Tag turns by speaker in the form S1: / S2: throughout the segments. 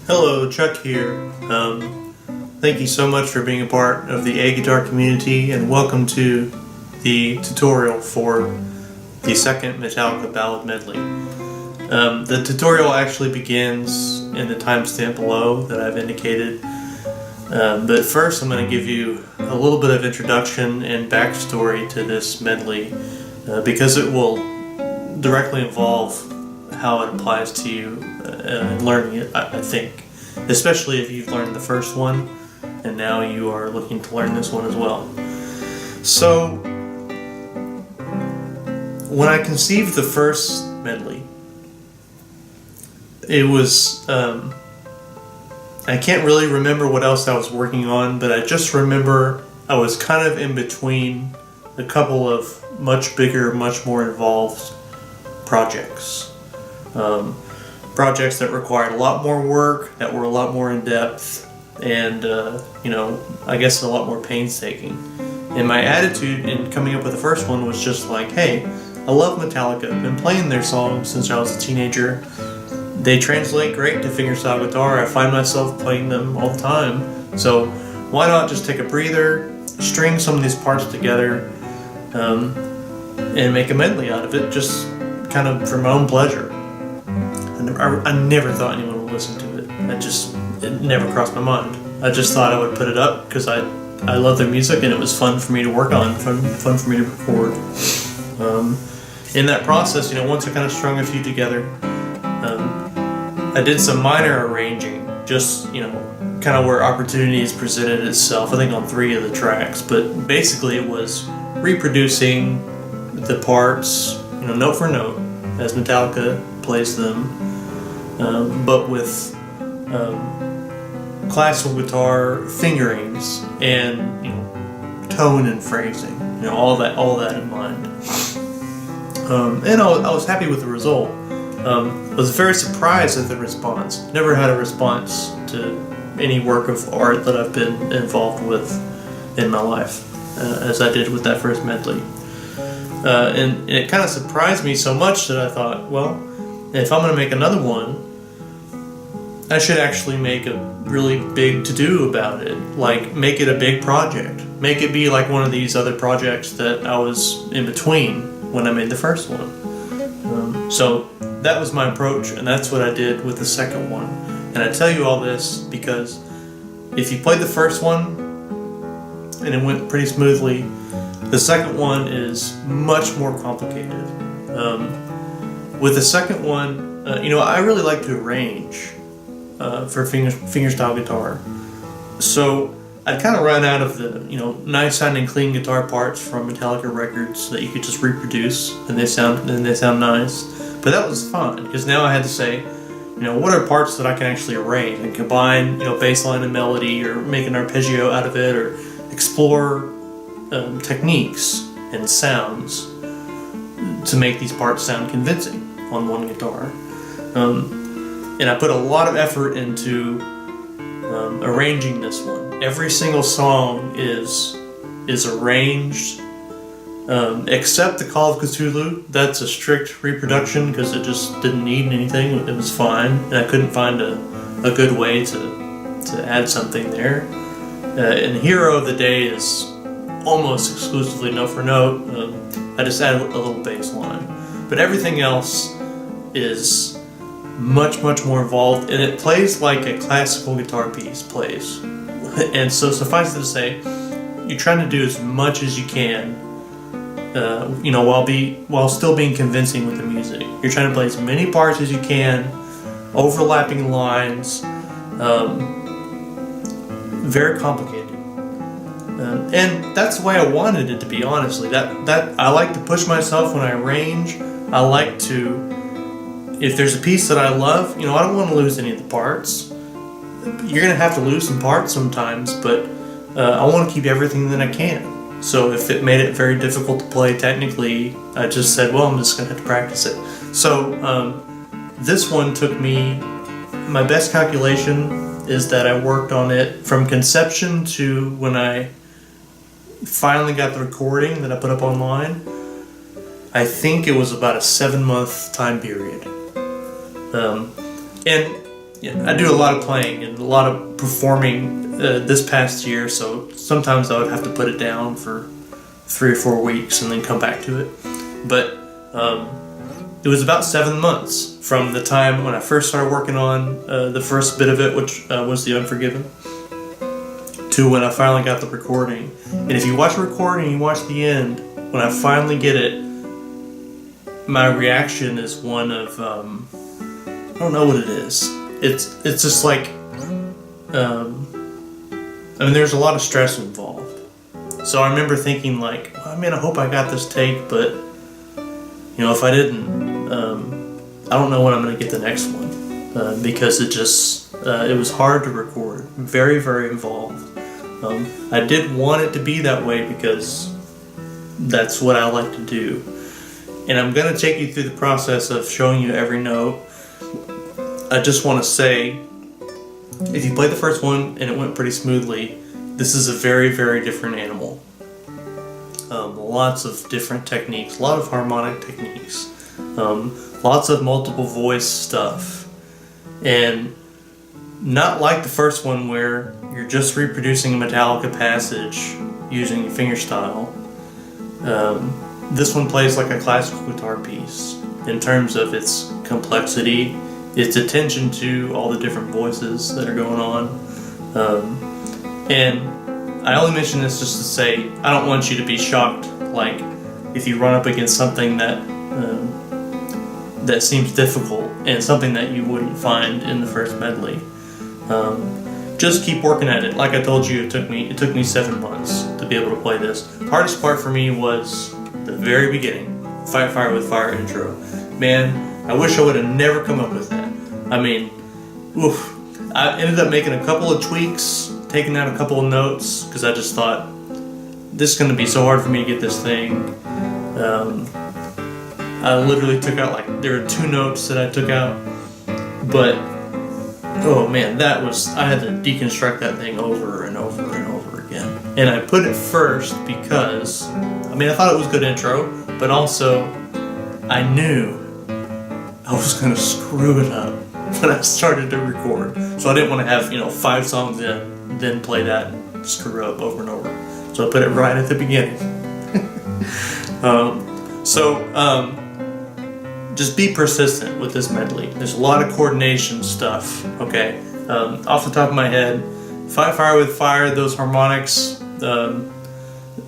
S1: Hello, Chuck here. Thank you so much for being a part of the A-Guitar community, and welcome to the tutorial for the second Metallica Ballad medley. The tutorial actually begins in the timestamp below that I've indicated, but first I'm going to give you a little bit of introduction and backstory to this medley, because it will directly involve how it applies to you in learning it, I think. Especially if you've learned the first one and now you are looking to learn this one as well. So, when I conceived the first medley, it was, I can't really remember what else I was working on, but I just remember I was kind of in between a couple of much bigger, much more involved projects. Projects that required a lot more work, that were a lot more in depth, and I guess a lot more painstaking. And my attitude in coming up with the first one was just like, hey, I love Metallica. I've been playing their songs since I was a teenager. They translate great to fingerstyle guitar. I find myself playing them all the time. So why not just take a breather, string some of these parts together, and make a medley out of it, just kind of for my own pleasure. I never thought anyone would listen to it. It never crossed my mind. I just thought I would put it up because I love their music and it was fun for me to work on, fun for me to record. In that process, once I kind of strung a few together, I did some minor arranging, just, kind of where opportunities presented itself, I think on 3 of the tracks, but basically it was reproducing the parts, note for note, as Metallica plays them, but with classical guitar fingerings and tone and phrasing, all that in mind. And I was happy with the result. I was very surprised at the response. Never had a response to any work of art that I've been involved with in my life, as I did with that first medley. And it kind of surprised me so much that I thought, well, if I'm going to make another one, I should actually make a really big to-do about it. Like, make it a big project. Make it be like one of these other projects that I was in between when I made the first one. So that was my approach, and that's what I did with the second one. And I tell you all this because if you played the first one and it went pretty smoothly, the second one is much more complicated. With the second one, I really like to arrange for fingerstyle guitar. So I kind of ran out of the nice sounding clean guitar parts from Metallica records that you could just reproduce and they sound nice. But that was fun because now I had to say, what are parts that I can actually arrange and combine, bass line and melody, or make an arpeggio out of it, or explore techniques and sounds to make these parts sound convincing on one guitar. And I put a lot of effort into arranging this one. Every single song is arranged, except the Call of Cthulhu. That's a strict reproduction because it just didn't need anything. It was fine, and I couldn't find a good way to add something there. And Hero of the Day is almost exclusively note for note. I just added a little bass line. But everything else is much more involved, and it plays like a classical guitar piece plays. And so suffice it to say, you're trying to do as much as you can, while still being convincing with the music. You're trying to play as many parts as you can, overlapping lines, very complicated. And that's the way I wanted it to be, honestly. That I like to push myself when I arrange. I like to, if there's a piece that I love, I don't want to lose any of the parts. You're going to have to lose some parts sometimes, but I want to keep everything that I can. So if it made it very difficult to play technically, I just said, well, I'm just going to have to practice it. So this one took me, my best calculation is that I worked on it from conception to when I finally got the recording that I put up online. I think it was about a 7-month time period. And I do a lot of playing and a lot of performing this past year, so sometimes I would have to put it down for 3 or 4 weeks and then come back to it. But it was about 7 months from the time when I first started working on the first bit of it, which was The Unforgiven, to when I finally got the recording. And if you watch the recording, you watch the end, when I finally get it, my reaction is one of, I don't know what it is. It's just like, I mean, there's a lot of stress involved. So I remember thinking like, well, I mean, I hope I got this take, but, you know, if I didn't, I don't know when I'm going to get the next one, because it was hard to record, very, very involved. I did want it to be that way because that's what I like to do. And I'm going to take you through the process of showing you every note. I just want to say, if you played the first one and it went pretty smoothly, this is a very, very different animal. Lots of different techniques, a lot of harmonic techniques, lots of multiple voice stuff, and not like the first one where you're just reproducing a Metallica passage using fingerstyle. This one plays like a classical guitar piece in terms of its complexity, its attention to all the different voices that are going on. And I only mention this just to say I don't want you to be shocked, like if you run up against something that that seems difficult and something that you wouldn't find in the first medley. Just keep working at it. Like I told you, it took me 7 months to be able to play this. Hardest part for me was the very beginning, Fight Fire with Fire intro. Man, I wish I would have never come up with that. I mean, oof. I ended up making a couple of tweaks, taking out a couple of notes, because I just thought, this is going to be so hard for me to get this thing. I literally took out, like, there were 2 notes that I took out, but, oh man, I had to deconstruct that thing over and over and over again. And I put it first because, I mean, I thought it was a good intro, but also, I knew I was going to screw it up when I started to record. So I didn't want to have, 5 songs in, then play that and screw up over and over. So I put it right at the beginning. Just be persistent with this medley. There's a lot of coordination stuff, okay? Off the top of my head, Fight Fire with Fire, those harmonics,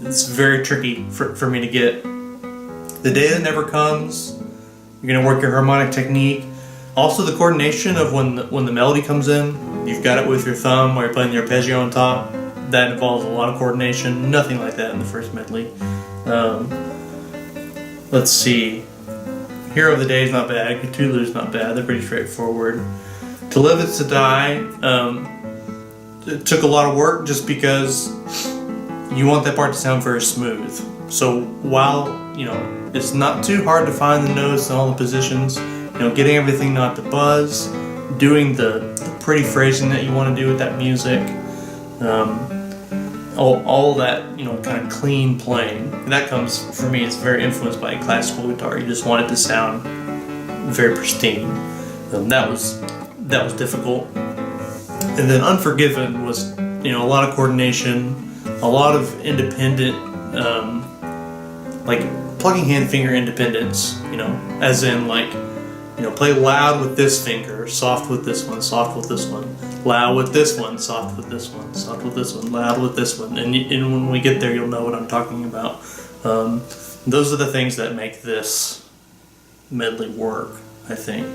S1: it's very tricky for me to get. The Day That Never Comes, you're gonna work your harmonic technique. Also the coordination of when the melody comes in, you've got it with your thumb while you're playing the arpeggio on top. That involves a lot of coordination. Nothing like that in the first medley. Let's see. Hero of the Day is not bad. Cthulhu is not bad. They're pretty straightforward. To Live Is to Die. It took a lot of work just because you want that part to sound very smooth. So while it's not too hard to find the notes and all the positions, getting everything not to buzz, doing the pretty phrasing that you want to do with that music, all that kind of clean playing. And that comes, for me, it's very influenced by classical guitar. You just want it to sound very pristine. That was difficult. And then Unforgiven was a lot of coordination, a lot of independent, like plugging hand finger independence. As in like play loud with this finger, soft with this one, soft with this one, loud with this one, soft with this one, soft with this one, loud with this one. And when we get there, you'll know what I'm talking about. Those are the things that make this medley work, I think.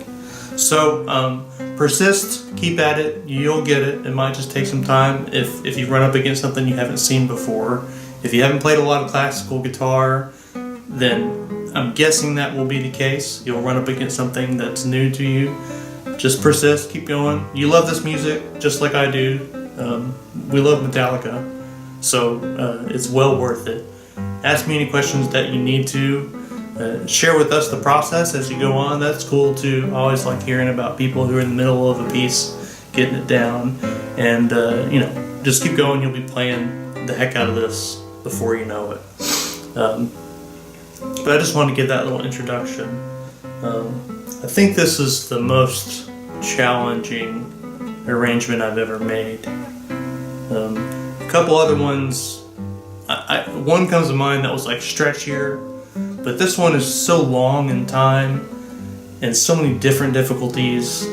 S1: So persist, keep at it, you'll get it. It might just take some time if you run up against something you haven't seen before. If you haven't played a lot of classical guitar, then I'm guessing that will be the case. You'll run up against something that's new to you. Just persist, keep going. You love this music, just like I do. We love Metallica, so it's well worth it. Ask me any questions that you need to. Share with us the process as you go on. That's cool too. I always like hearing about people who are in the middle of a piece, getting it down. And just keep going. You'll be playing the heck out of this before you know it. But I just wanted to give that little introduction. I think this is the most challenging arrangement I've ever made. A couple other ones, one comes to mind that was like stretchier, but this one is so long in time and so many different difficulties,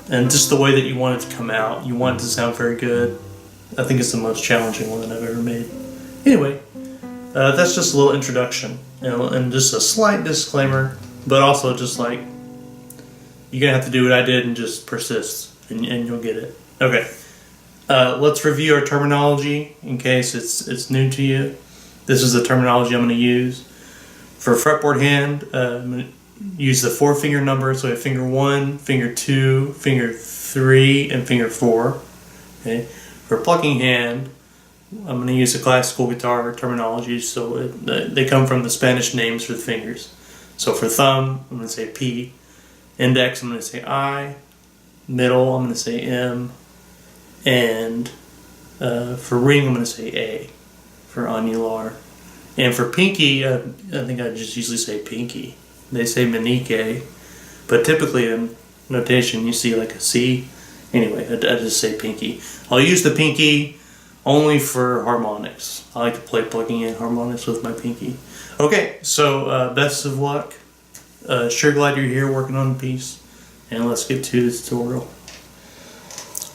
S1: and just the way that you want it to come out, you want it to sound very good. I think it's the most challenging one that I've ever made. Anyway, that's just a little introduction, and just a slight disclaimer, but also just like, you're gonna have to do what I did and just persist, and you'll get it. Okay, let's review our terminology in case it's new to you. This is the terminology I'm gonna use. For fretboard hand, I'm gonna use the 4-finger number, so I have finger 1, finger 2, finger 3, and finger 4. Okay. For plucking hand, I'm going to use the classical guitar terminology, so they come from the Spanish names for the fingers. So for thumb, I'm going to say P. Index, I'm going to say I. Middle, I'm going to say M. And for ring, I'm going to say A for annular. And for pinky, I think I just usually say pinky. They say meñique, but typically in notation you see like a C. Anyway, I just say pinky. I'll use the pinky only for harmonics. I like to play plugging in harmonics with my pinky. Okay, so best of luck. Sure glad you're here working on the piece, and let's get to the tutorial.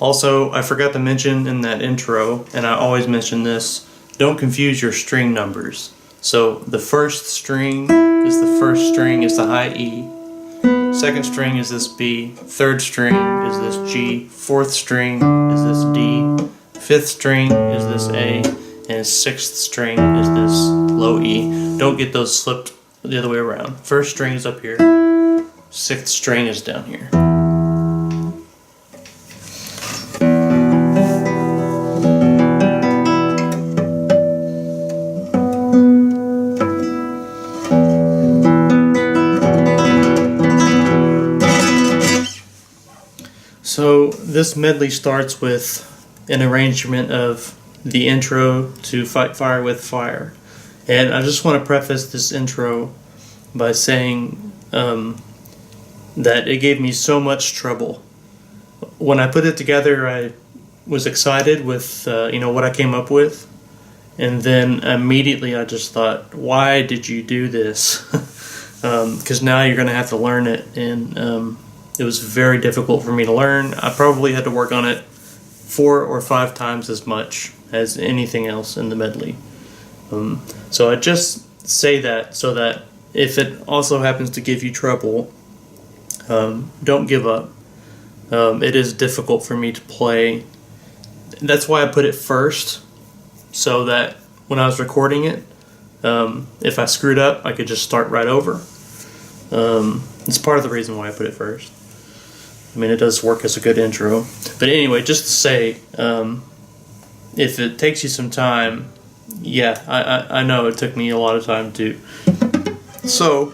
S1: Also, I forgot to mention in that intro, and I always mention this, don't confuse your string numbers. So the first string is the high E. Second string is this B. Third string is this G. Fourth string is this D. Fifth string is this A. And sixth string is this low E. Don't get those slipped the other way around. First string is up here. Sixth string is down here. So this medley starts with an arrangement of the intro to Fight Fire with Fire. And I just want to preface this intro by saying that it gave me so much trouble. When I put it together, I was excited with what I came up with. And then immediately I just thought, why did you do this? Because now you're going to have to learn it. And it was very difficult for me to learn. I probably had to work on it 4 or 5 times as much as anything else in the medley. So I just say that so that if it also happens to give you trouble, don't give up. It is difficult for me to play. That's why I put it first, so that when I was recording it, if I screwed up, I could just start right over. It's part of the reason why I put it first. I mean, it does work as a good intro. But anyway, just to say, if it takes you some time, yeah, I know it took me a lot of time too. So,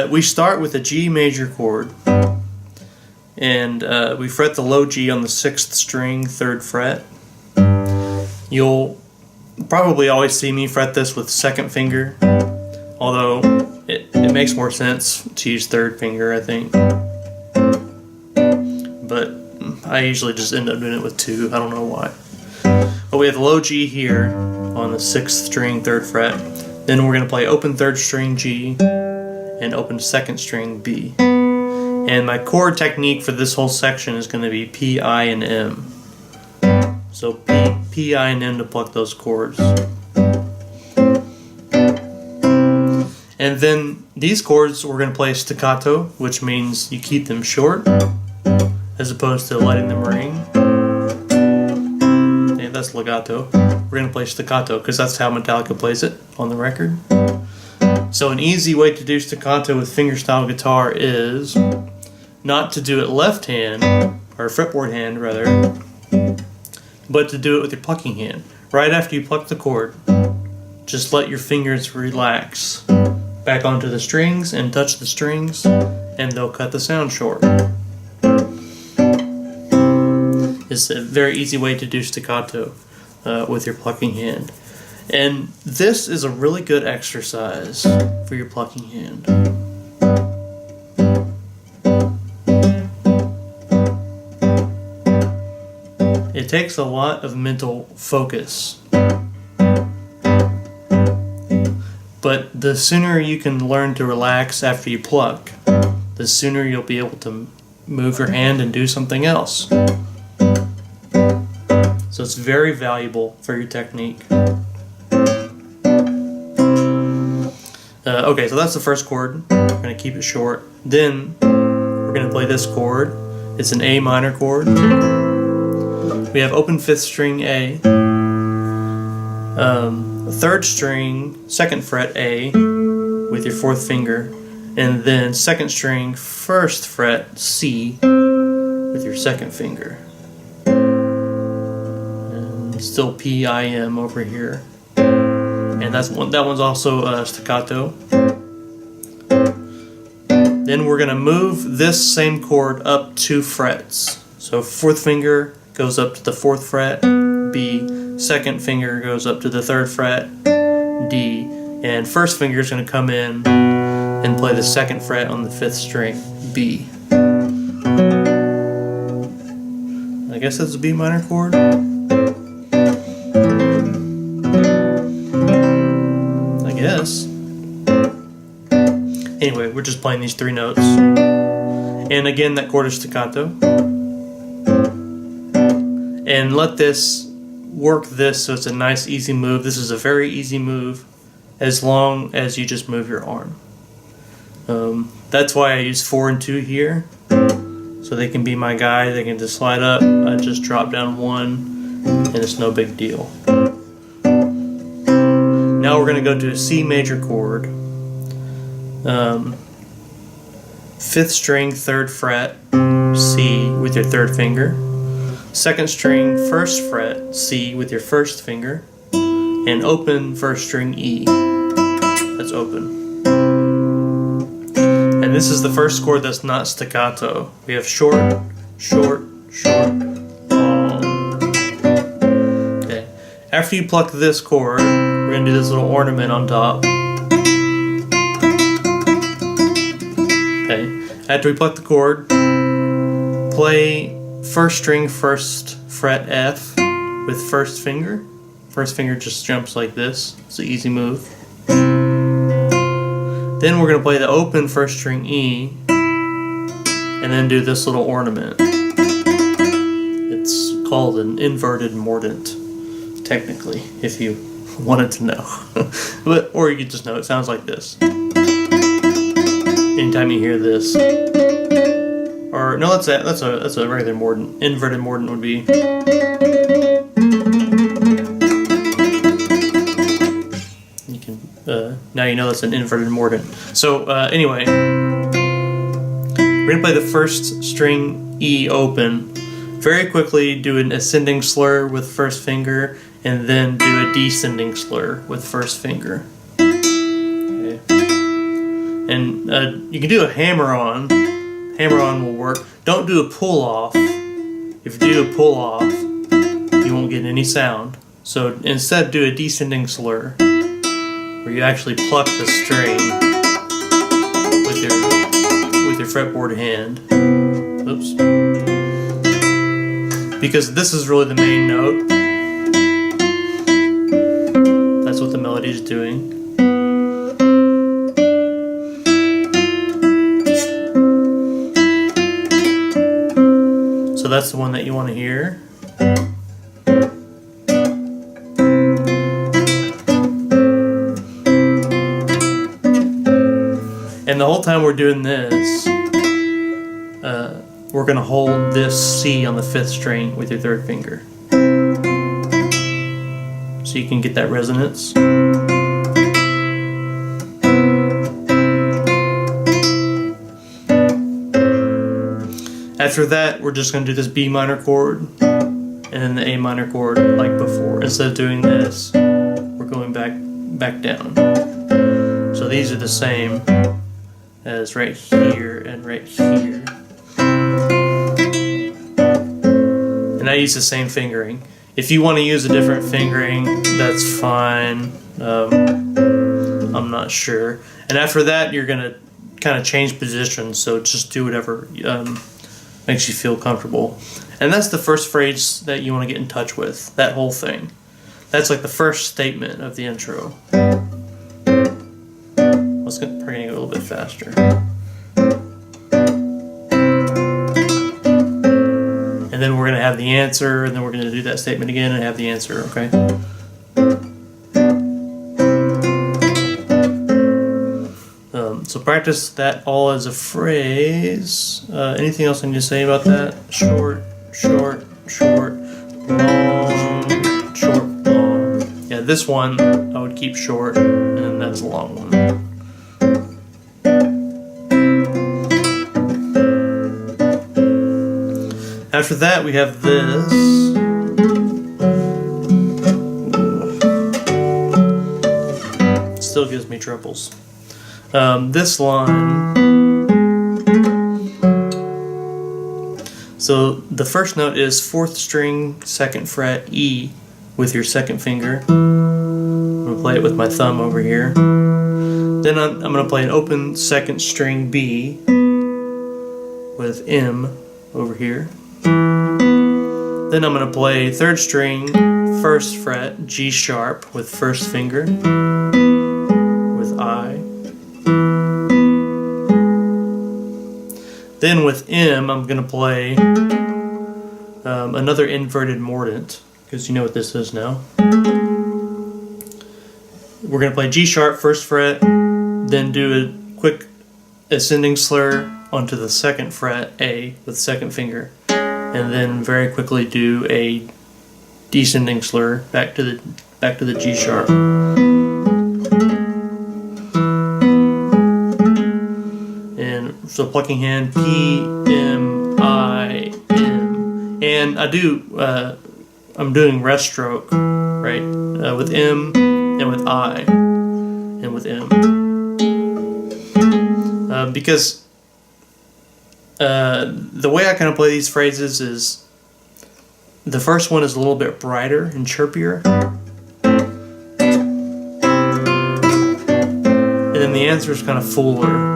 S1: we start with a G major chord. And we fret the low G on the 6th string, 3rd fret. You'll probably always see me fret this with 2nd finger, although it makes more sense to use 3rd finger, I think. But I usually just end up doing it with 2, I don't know why. But we have the low G here on the 6th string, 3rd fret. Then we're going to play open 3rd string G and open 2nd string B. And my chord technique for this whole section is going to be P, I, and M. So P, I, and M to pluck those chords. And then these chords we're going to play staccato, which means you keep them short as opposed to letting them ring. Yeah, that's legato. We're going to play staccato because that's how Metallica plays it on the record. So an easy way to do staccato with fingerstyle guitar is not to do it left hand, or fretboard hand rather, but to do it with your plucking hand. Right after you pluck the chord, just let your fingers relax back onto the strings and touch the strings, and they'll cut the sound short. It's a very easy way to do staccato with your plucking hand. And this is a really good exercise for your plucking hand. It takes a lot of mental focus. But the sooner you can learn to relax after you pluck, the sooner you'll be able to move your hand and do something else. So it's very valuable for your technique. Okay, so that's the first chord. We're going to keep it short. Then we're going to play this chord. It's an A minor chord. We have open 5th string A, 3rd string 2nd fret A with your 4th finger, and then 2nd string 1st fret C with your 2nd finger. And still P, I, M over here. And that one's also staccato. Then we're going to move this same chord up 2 frets. So 4th finger goes up to the 4th fret, B, 2nd finger goes up to the 3rd fret, D, and 1st finger is going to come in and play the 2nd fret on the 5th string, B. I guess that's a B minor chord. I guess. Anyway, we're just playing these 3 notes. And again, that chord is staccato. And let this work this so it's a nice easy move. This is a very easy move as long as you just move your arm. That's why I use 4 and 2 here, so they can be my guide. They can just slide up. I just drop down 1 and it's no big deal. Now we're going to go to a C major chord, 5th string 3rd fret C with your 3rd finger, 2nd string 1st fret C with your 1st finger, and open 1st string E. That's open. And this is the first chord that's not staccato. We have short, short, short, long. Okay. After you pluck this chord, we're going to do this little ornament on top. Okay. After we pluck the chord, play 1st string 1st fret F with 1st finger. 1st finger just jumps like this. It's an easy move. Then we're going to play the open 1st string E and then do this little ornament. It's called an inverted mordant, technically, if you wanted to know. Or you could just know it sounds like this. Anytime you hear this. Or no, that's a regular mordant. Inverted mordant would be. You can now you know that's an inverted mordant. So anyway, we're gonna play the 1st string E open. Very quickly, do an ascending slur with 1st finger, and then do a descending slur with 1st finger. Okay. And you can do a hammer on. Hammer on will work. Don't do a pull off. If you do a pull off, you won't get any sound. So instead, do a descending slur, where you actually pluck the string with your fretboard hand. Oops. Because this is really the main note. That's what the melody is doing. So that's the one that you want to hear. And the whole time we're doing this, we're going to hold this C on the 5th string with your 3rd finger. So you can get that resonance. After that, we're just going to do this B minor chord and then the A minor chord like before. Instead of doing this, we're going back down. So these are the same as right here and right here. And I use the same fingering. If you want to use a different fingering, that's fine. I'm not sure. And after that, you're going to kind of change positions, so just do whatever makes you feel comfortable. And that's the first phrase that you want to get in touch with, that whole thing. That's like the first statement of the intro. Let's get a little bit faster. And then we're going to have the answer, and then we're going to do that statement again and have the answer, okay? So practice that all as a phrase. Anything else I need to say about that? Short, short, short, long, short, long. Yeah, this one I would keep short, and that's a long one. After that, we have this. Still gives me troubles. This line. So the first note is 4th string, 2nd fret, E with your 2nd finger. I'm going to play it with my thumb over here. Then I'm going to play an open 2nd string B with M over here. Then I'm going to play 3rd string, 1st fret, G sharp with 1st finger with I. Then with M, I'm going to play another inverted mordant, because you know what this is now. We're going to play G sharp, 1st fret, then do a quick ascending slur onto the 2nd fret, A, with 2nd finger. And then very quickly do a descending slur back to the G sharp. And so plucking hand P M I M, and I'm doing rest stroke, right, with M and with I and with M, because the way I kind of play these phrases is the first one is a little bit brighter and chirpier, and then the answer is kind of fuller,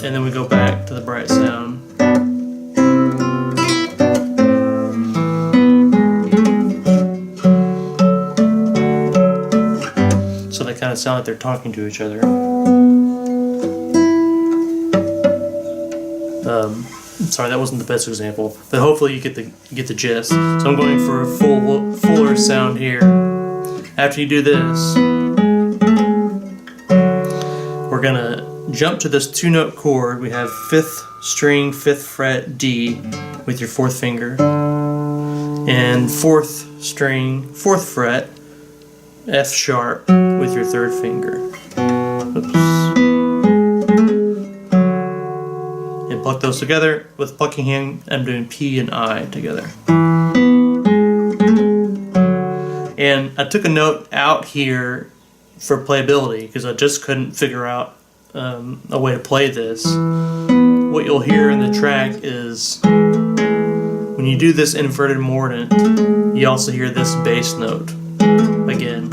S1: and then we go back to the bright sound. So they kind of sound like they're talking to each other. Sorry, that wasn't the best example, but hopefully you get the gist. So I'm going for a fuller sound here. After you do this, we're gonna jump to this 2-note chord. We have 5th string, 5th fret, D with your 4th finger, and 4th string, 4th fret, F sharp with your 3rd finger. Oops. And pluck those together. With plucking hand, I'm doing P and I together. And I took a note out here for playability because I just couldn't figure out a way to play this. What you'll hear in the track is when you do this inverted mordant, you also hear this bass note again.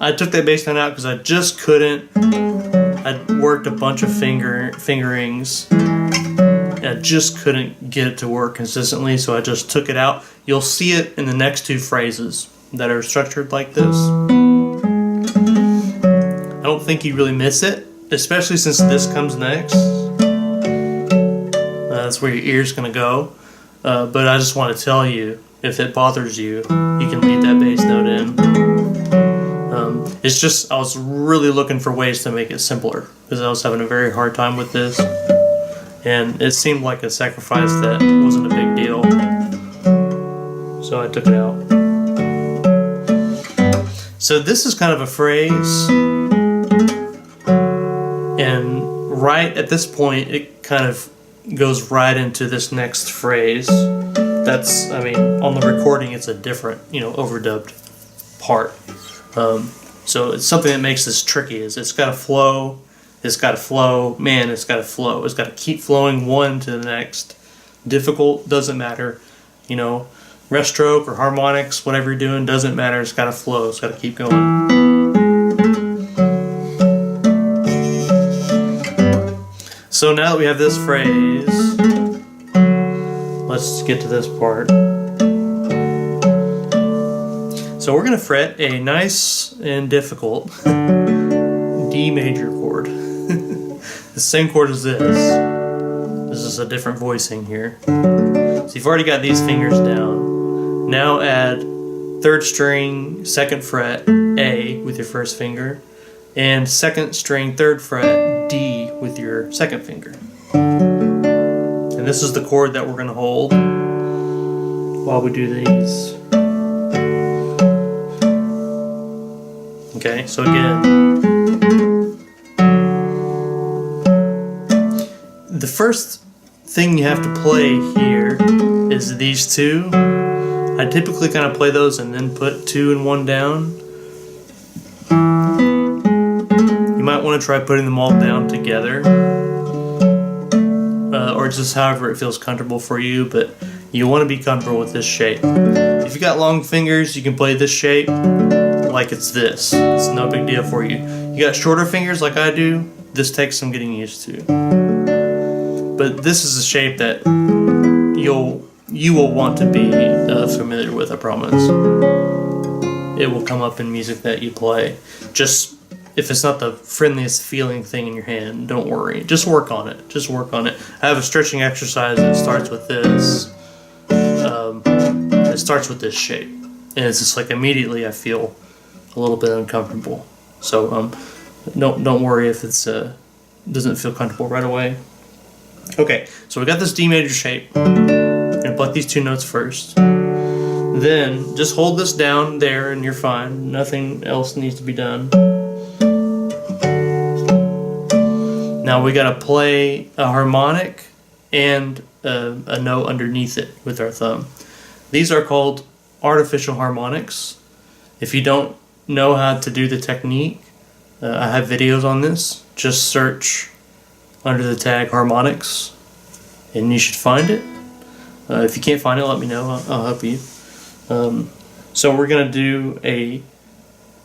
S1: I took that bass note out because I just couldn't. I'd worked a bunch of fingerings and I just couldn't get it to work consistently, so I just took it out. You'll see it in the next 2 phrases that are structured like this. I don't think you really miss it, especially since this comes next. That's where your ear's gonna go. But I just want to tell you, if it bothers you, you can leave that bass note in. It's just, I was really looking for ways to make it simpler because I was having a very hard time with this, and it seemed like a sacrifice that wasn't a big deal, so I took it out. So this is kind of a phrase, and right at this point it kind of goes right into this next phrase. That's, I mean, on the recording it's a different, overdubbed part. So it's something that makes this tricky, is it's got a flow, It's got to flow. Man, it's got to flow. It's got to keep flowing one to the next. Difficult, doesn't matter. You know, rest stroke or harmonics, whatever you're doing, doesn't matter. It's got to flow. It's got to keep going. So now that we have this phrase, let's get to this part. So we're going to fret a nice and difficult D major chord. The same chord as this. This is a different voicing here. So you've already got these fingers down. Now add 3rd string, 2nd fret, A with your 1st finger, and 2nd string, 3rd fret, D with your 2nd finger. And this is the chord that we're going to hold while we do these. Okay, so again, the first thing you have to play here is these two. I typically kind of play those and then put 2 and 1 down. You might want to try putting them all down together, or just however it feels comfortable for you, but you want to be comfortable with this shape. If you got long fingers, you can play this shape like it's this. It's no big deal for you. You got shorter fingers like I do, this takes some getting used to. But this is a shape that you will want to be familiar with, I promise. It will come up in music that you play. Just, if it's not the friendliest feeling thing in your hand, don't worry. Just work on it. Just work on it. I have a stretching exercise that starts with this. It starts with this shape. And it's just like immediately I feel a little bit uncomfortable. So don't worry if it's doesn't feel comfortable right away. Okay, so we got this D major shape. We're gonna pluck these 2 notes first. Then just hold this down there and you're fine. Nothing else needs to be done. Now we gotta play a harmonic and a note underneath it with our thumb. These are called artificial harmonics. If you don't know how to do the technique, I have videos on this. Just search under the tag harmonics and you should find it. If you can't find it, let me know. I'll help you. So we're going to do a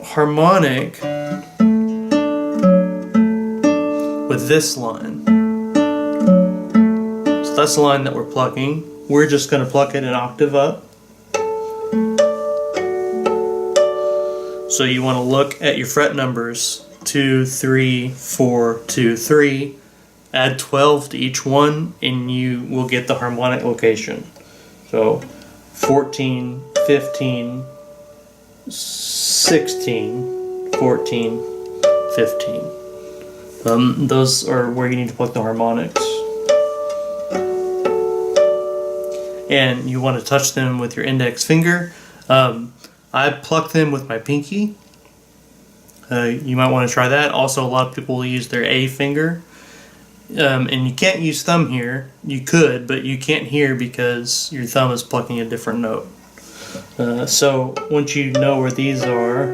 S1: harmonic with this line. So that's the line that we're plucking. We're just going to pluck it an octave up. So you want to look at your fret numbers 2, 3, 4, 2, 3. Add 12 to each one and you will get the harmonic location. So 14, 15, 16, 14, 15. Those are where you need to pluck the harmonics. And you want to touch them with your index finger. I pluck them with my pinky. You might want to try that. Also, a lot of people will use their A finger. And you can't use thumb here. You could, but you can't here because your thumb is plucking a different note. So once you know where these are,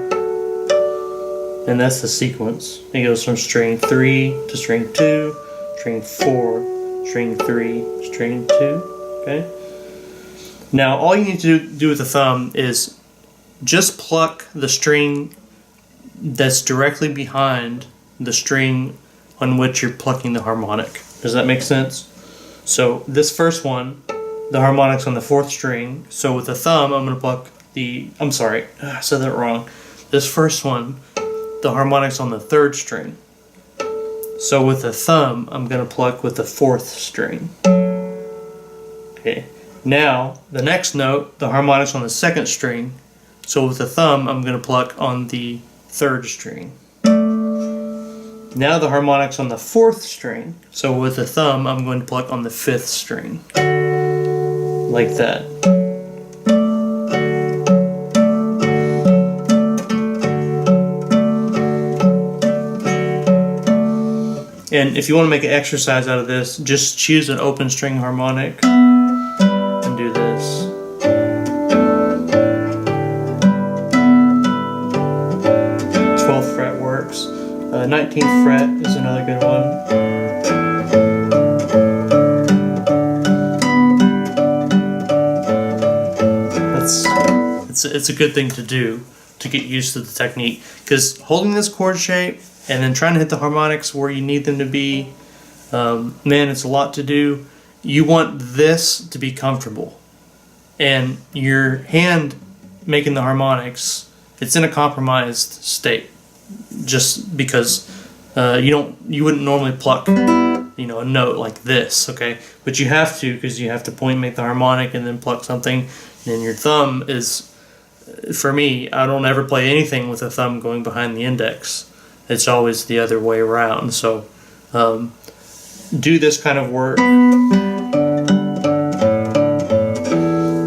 S1: and that's the sequence. It goes from string 3 to string 2, string 4, string 3, string 2. Okay. Now all you need to do with the thumb is just pluck the string that's directly behind the string on which you're plucking the harmonic. Does that make sense? So this first one, the harmonic's on the 4th string. So with the thumb, I'm going to pluck the... I'm sorry, I said that wrong. This first one, the harmonic's on the 3rd string. So with the thumb, I'm going to pluck with the 4th string. Okay. Now, the next note, the harmonic's on the 2nd string. So with the thumb, I'm going to pluck on the 3rd string. Now the harmonic's on the 4th string, so with the thumb I'm going to pluck on the 5th string. Like that. And if you want to make an exercise out of this, just choose an open string harmonic and do this. 12th fret works. 19th 19th fret is another good one. It's a good thing to do to get used to the technique, because holding this chord shape and then trying to hit the harmonics where you need them to be, man, it's a lot to do. You want this to be comfortable, and your hand making the harmonics, it's in a compromised state, just because you wouldn't normally pluck, you know, a note like this, okay? But you have to, because you have to point, make the harmonic, and then pluck something. And your thumb is, for me, I don't ever play anything with a thumb going behind the index. It's always the other way around. So do this kind of work,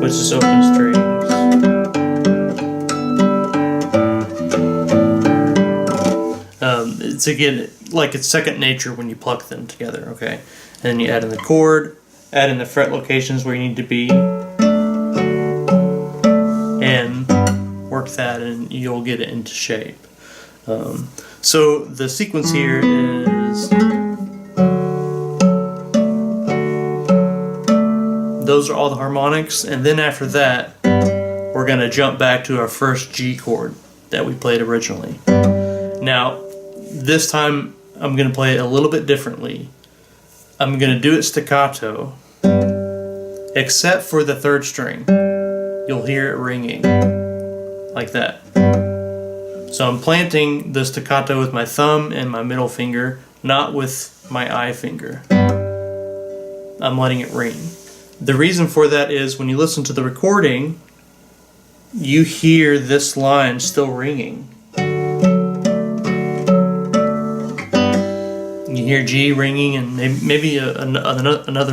S1: which is open strings. It's again, like it's second nature when you pluck them together, okay? And then you add in the chord, add in the fret locations where you need to be, and work that, and you'll get it into shape. So the sequence here is, those are all the harmonics, and then after that we're going to jump back to our first G chord that we played originally. Now this time I'm going to play it a little bit differently. I'm going to do it staccato, except for the third string. You'll hear it ringing like that. So I'm planting the staccato with my thumb and my middle finger, not with my eye finger. I'm letting it ring. The reason for that is when you listen to the recording, you hear this line still ringing. You hear G ringing and maybe another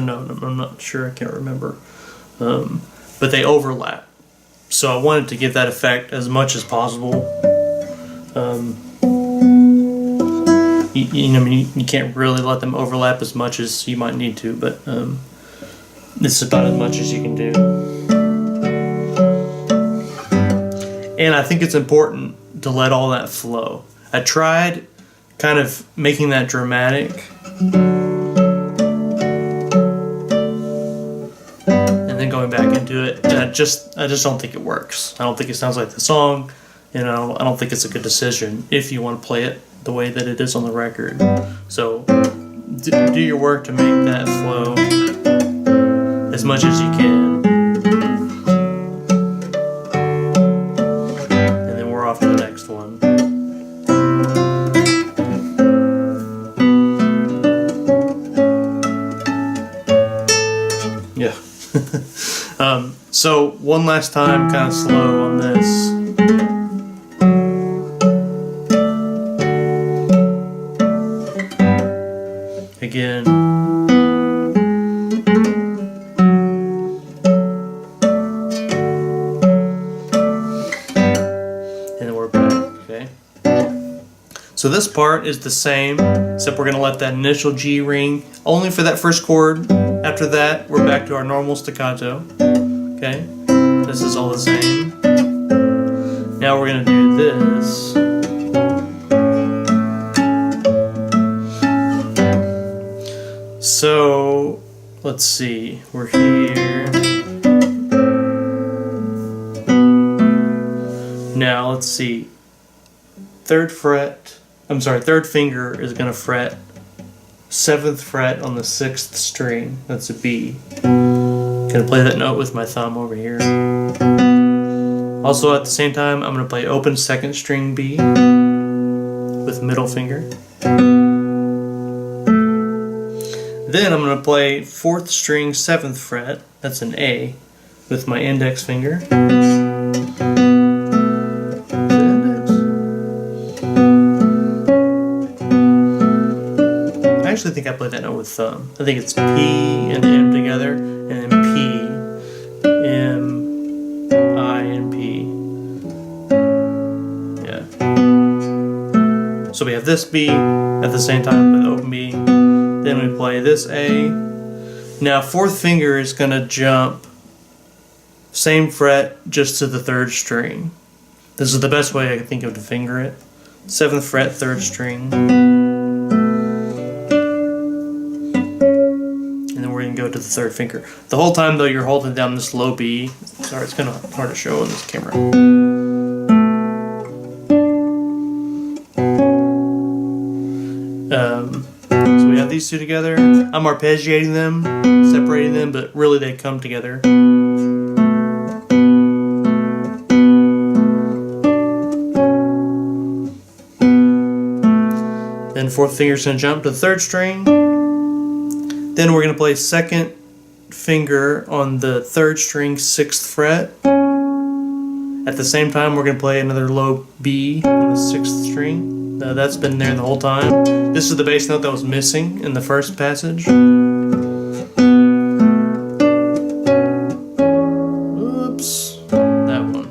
S1: note. I'm not sure, I can't remember. But they overlap. So I wanted to give that effect as much as possible. You can't really let them overlap as much as you might need to, but this is about as much as you can do. And I think it's important to let all that flow. I tried kind of making that dramatic, and then going back into it, and I just don't think it works. I don't think it sounds like the song. You know, I don't think it's a good decision if you want to play it the way that it is on the record. So do your work to make that flow as much as you can, and then we're off to the next one. Yeah. So one last time, kind of slow on this. Again. And then we're back, okay? So this part is the same, except we're going to let that initial G ring only for that first chord. After that, we're back to our normal staccato. Okay? This is all the same. Now we're going to do this. So, let's see. We're here. Now, let's see. Third finger is going to fret 7th fret on the 6th string. That's a B. Gonna play that note with my thumb over here. Also at the same time, I'm gonna play open 2nd string B with middle finger. Then I'm gonna play 4th string 7th fret, that's an A, with my index finger. I actually think I played that note with thumb. I think it's P and M together, and then P, M, I, and P. Yeah. So we have this B at the same time with the open B. Then we play this A. Now 4th finger is going to jump same fret just to the 3rd string. This is the best way I can think of to finger it. 7th fret, 3rd string. and go to the third finger. The whole time though, you're holding down this low B. Sorry, it's kind of hard to show on this camera. So we have these two together. I'm arpeggiating them, separating them, but really they come together. Then fourth finger's going to jump to the third string. Then we're going to play second finger on the third string, 6th fret. At the same time, we're going to play another low B on the 6th string. That's been there the whole time. This is the bass note that was missing in the first passage. Oops, that one.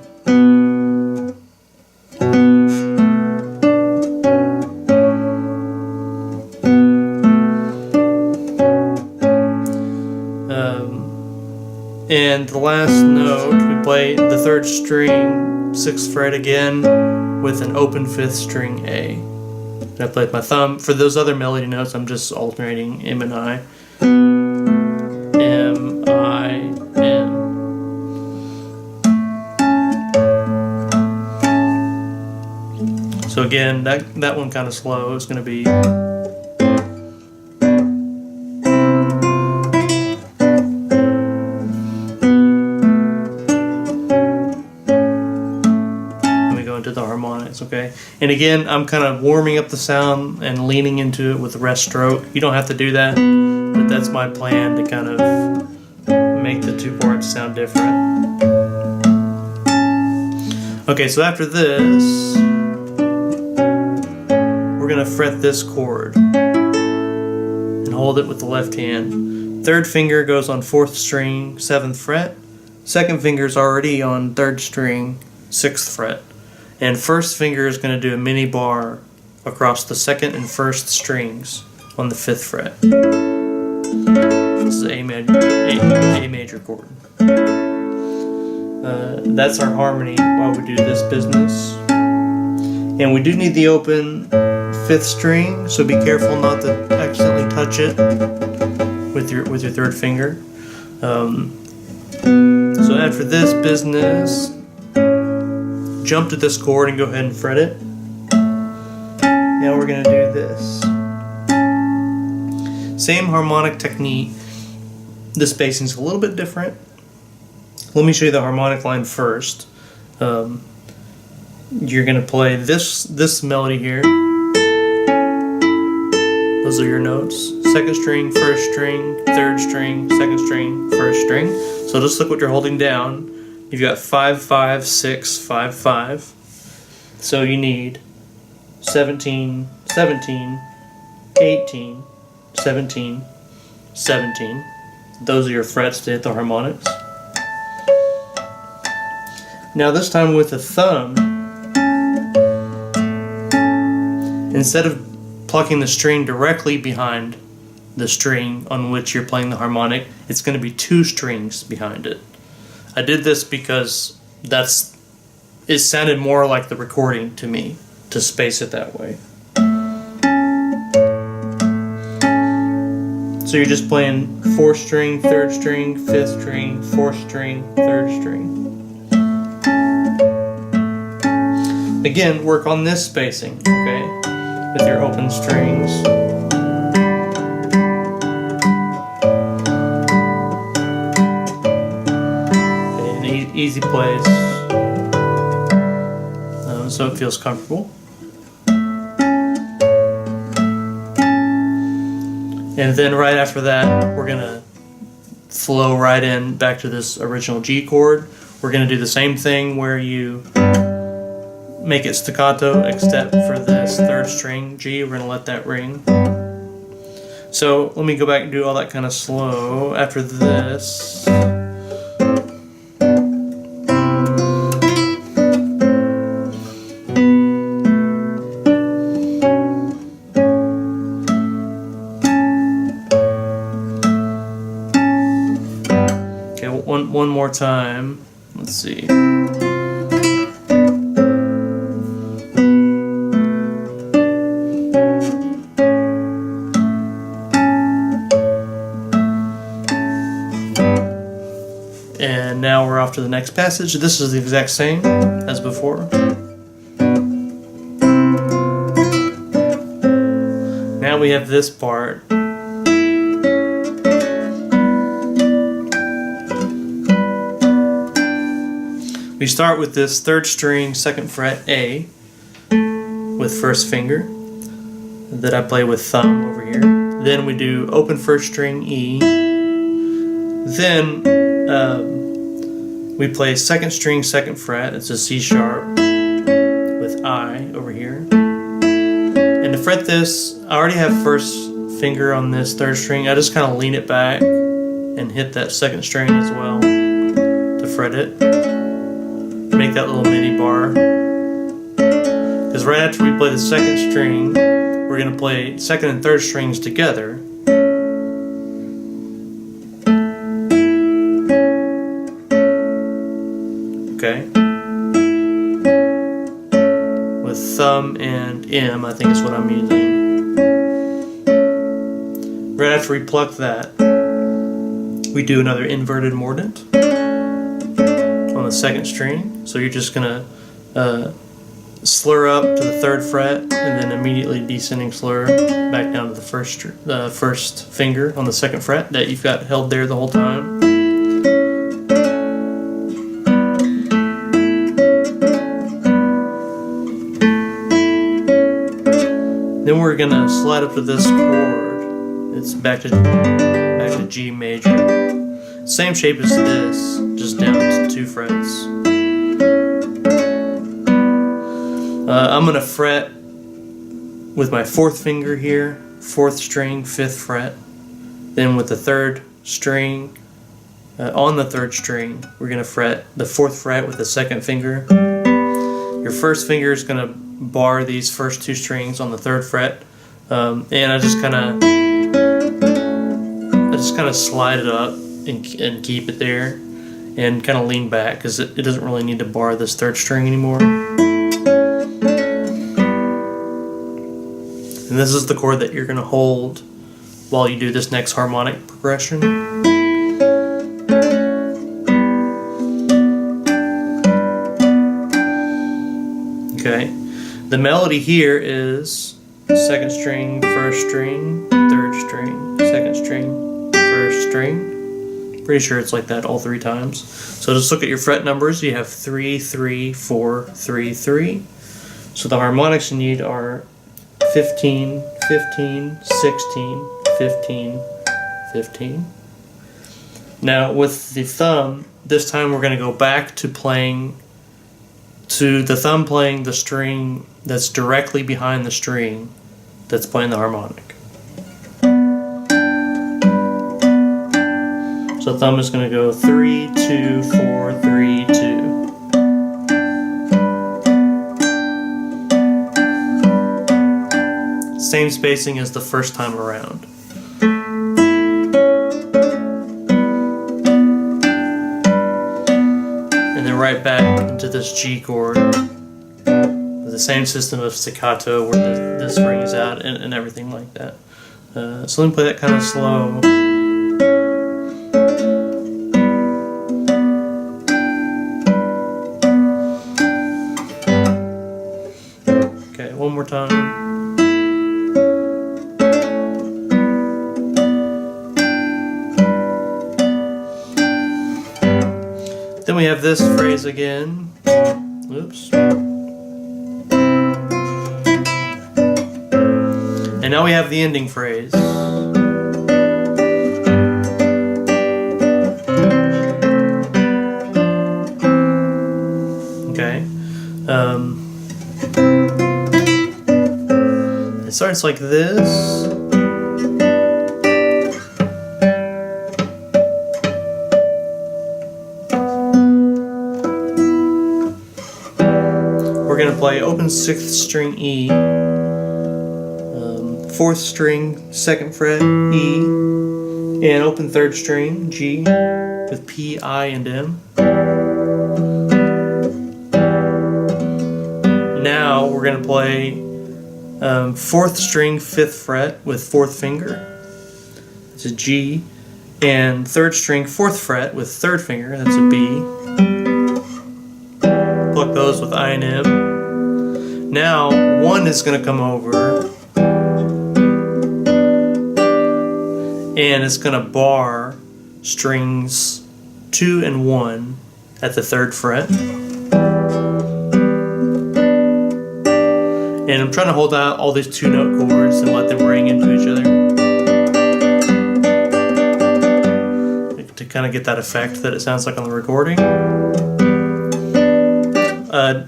S1: And the last note, we play the third string, 6th fret again, with an open 5th string A. And I play with my thumb. For those other melody notes, I'm just alternating M and I. M, I, M. So again, that one kind of slow is going to be. The harmonics, okay? And again, I'm kind of warming up the sound and leaning into it with the rest stroke. You don't have to do that, but that's my plan to kind of make the two parts sound different. Okay, so after this, we're gonna fret this chord and hold it with the left hand. Third finger goes on 4th string, 7th fret. Second finger's already on 3rd string, 6th fret. And first finger is going to do a mini bar across the 2nd and 1st strings on the 5th fret. This is A major chord. That's our harmony while we do this business. And we do need the open 5th string, so be careful not to accidentally touch it with your 3rd finger. So after this business, jump to this chord and go ahead and fret it. Now we're going to do this. Same harmonic technique. This spacing's a little bit different. Let me show you the harmonic line first. You're going to play this melody here. Those are your notes. 2nd string, 1st string, 3rd string, 2nd string, 1st string. So just look what you're holding down. You've got 5, 5, 6, 5, 5. So you need 17, 17, 18, 17, 17. Those are your frets to hit the harmonics. Now this time with the thumb, instead of plucking the string directly behind the string on which you're playing the harmonic, it's going to be 2 strings behind it. I did this because it sounded more like the recording to me, to space it that way. So you're just playing 4th string, 3rd string, 5th string, 4th string, 3rd string. Again, work on this spacing, okay, with your open strings. Easy plays, so it feels comfortable. And then right after that, we're going to flow right in back to this original G chord. We're going to do the same thing where you make it staccato, except for this 3rd string G. We're going to let that ring. So let me go back and do all that kind of slow. After this, one more time. Let's see. And now we're off to the next passage. This is the exact same as before. Now we have this part. We start with this 3rd string 2nd fret A with 1st finger that I play with thumb over here. Then we do open 1st string E. Then we play 2nd string 2nd fret. It's a C sharp with I over here. And to fret this, I already have 1st finger on this 3rd string. I just kind of lean it back and hit that 2nd string as well to fret it. Make that little mini bar. Because right after we play the 2nd string, we're going to play 2nd and 3rd strings together. Okay. With thumb and M, I think is what I'm using. Right after we pluck that, we do another inverted mordent on the 2nd string. So you're just gonna slur up to the 3rd fret and then immediately descending slur back down to the 1st finger on the 2nd fret that you've got held there the whole time. Then we're gonna slide up to this chord. It's back to G major. Same shape as this, just down to 2 frets. I'm going to fret with my 4th finger here, 4th string, 5th fret. Then with the 3rd string, on the 3rd string, we're going to fret the 4th fret with the 2nd finger. Your 1st finger is going to bar these first 2 strings on the 3rd fret. And I just kind of slide it up and keep it there and kind of lean back because it doesn't really need to bar this 3rd string anymore. And this is the chord that you're going to hold while you do this next harmonic progression. Okay, the melody here is 2nd string, 1st string, 3rd string, 2nd string, 1st string. Pretty sure it's like that all 3 times. So just look at your fret numbers. You have 3, 3, 4, 3, 3. So the harmonics you need are 15, 15, 16, 15, 15. Now with the thumb, this time we're going to go back to the thumb playing the string that's directly behind the string that's playing the harmonic. So thumb is going to go 3, 2, 4, 3, 2. Same spacing as the first time around. And then right back into this G chord. The same system of staccato where this rings out and everything like that. So let me play that kind of slow. Okay, one more time. Then we have this phrase again. Oops. And now we have the ending phrase. Okay. It starts like this. We're going to play open 6th string E, 4th string 2nd fret E, and open 3rd string G with P, I, and M. Now we're going to play 4th string 5th fret with 4th finger. It's a G, and 3rd string 4th fret with 3rd finger, that's a B. Pluck those with I and M. Now 1 is going to come over and it's going to bar strings 2 and 1 at the 3rd fret. And I'm trying to hold out all these 2-note chords and let them ring into each other to kind of get that effect that it sounds like on the recording.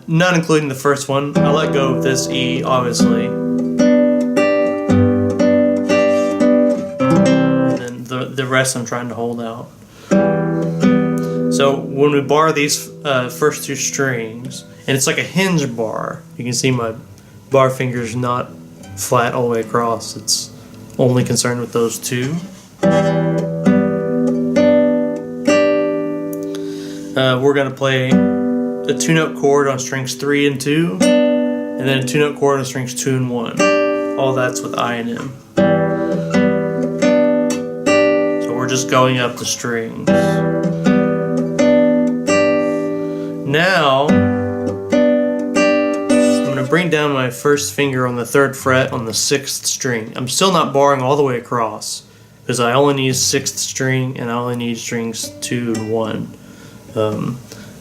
S1: Not including the first one. I let go of this E, obviously. And then the rest I'm trying to hold out. So when we bar these first 2 strings, and it's like a hinge bar, you can see my bar finger's not flat all the way across, it's only concerned with those 2. We're going to play a 2-note chord on strings 3 and 2, and then a 2-note chord on strings 2 and 1. All that's with I and M. So we're just going up the strings. Now bring down my 1st finger on the 3rd fret on the 6th string. I'm still not barring all the way across because I only need 6th string and I only need strings 2 and 1.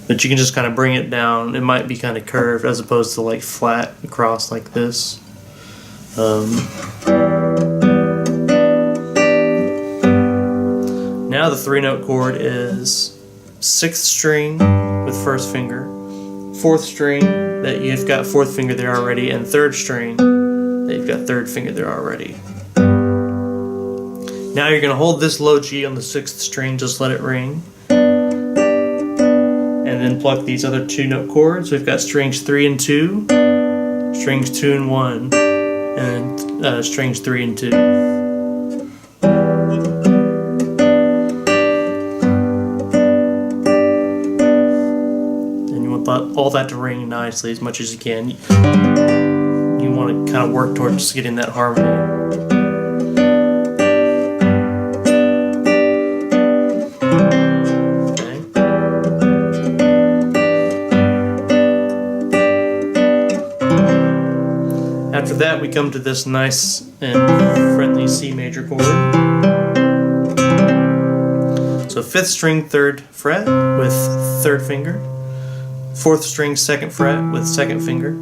S1: But you can just kind of bring it down. It might be kind of curved as opposed to like flat across like this. Now the 3-note chord is 6th string with 1st finger, 4th string that you've got 4th finger there already, and 3rd string that you've got 3rd finger there already. Now you're going to hold this low G on the 6th string, just let it ring, and then pluck these other 2-note chords. We've got strings 3 and 2, strings 2 and 1, and strings 3 and 2. All that to ring nicely as much as you can. You want to kind of work towards getting that harmony. Okay. After that we come to this nice and friendly C major chord. So 5th string 3rd fret with 3rd finger. 4th string 2nd fret with 2nd finger,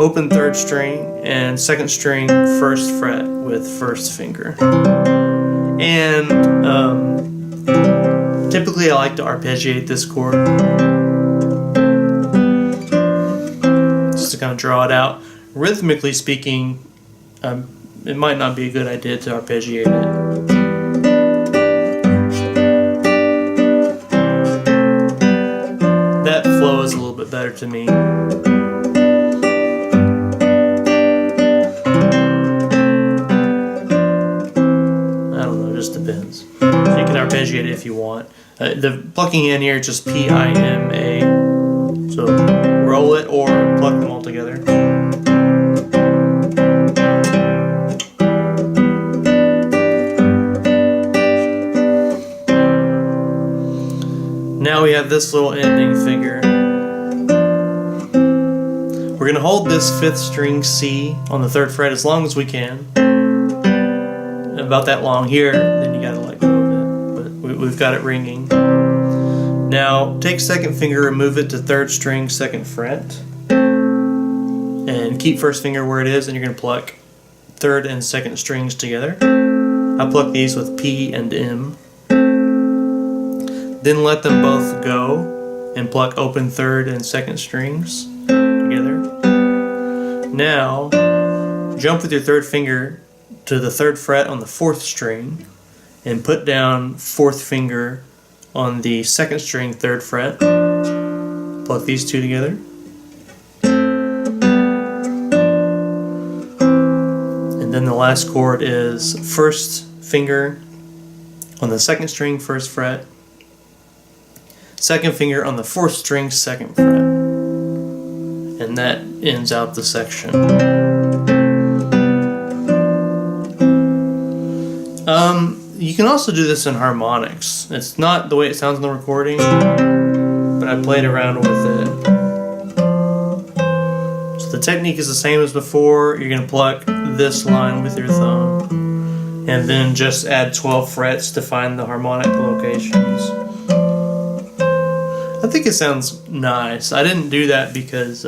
S1: open 3rd string, and 2nd string 1st fret with 1st finger. And typically I like to arpeggiate this chord just to kind of draw it out. Rhythmically speaking, it might not be a good idea to arpeggiate it. That flow is a little bit better to me. I don't know, it just depends. So you can arpeggiate it if you want. The plucking in here is just P-I-M-A. So roll it or pluck them all together. Now we have this little ending figure. We're going to hold this 5th string C on the 3rd fret as long as we can. About that long here, then you got to let go of it. But we've got it ringing. Now take 2nd finger and move it to 3rd string 2nd fret. And keep 1st finger where it is, and you're going to pluck 3rd and 2nd strings together. I pluck these with P and M. Then let them both go and pluck open 3rd and 2nd strings together. Now, jump with your 3rd finger to the 3rd fret on the 4th string and put down 4th finger on the 2nd string 3rd fret. Pluck these 2 together. And then the last chord is 1st finger on the 2nd string 1st fret, 2nd finger on the 4th string 2nd fret, and that ends out the section. You can also do this in harmonics. It's not the way it sounds in the recording, but I played around with it. So the technique is the same as before. You're going to pluck this line with your thumb, and then just add 12 frets to find the harmonic locations. I think it sounds nice. I didn't do that because,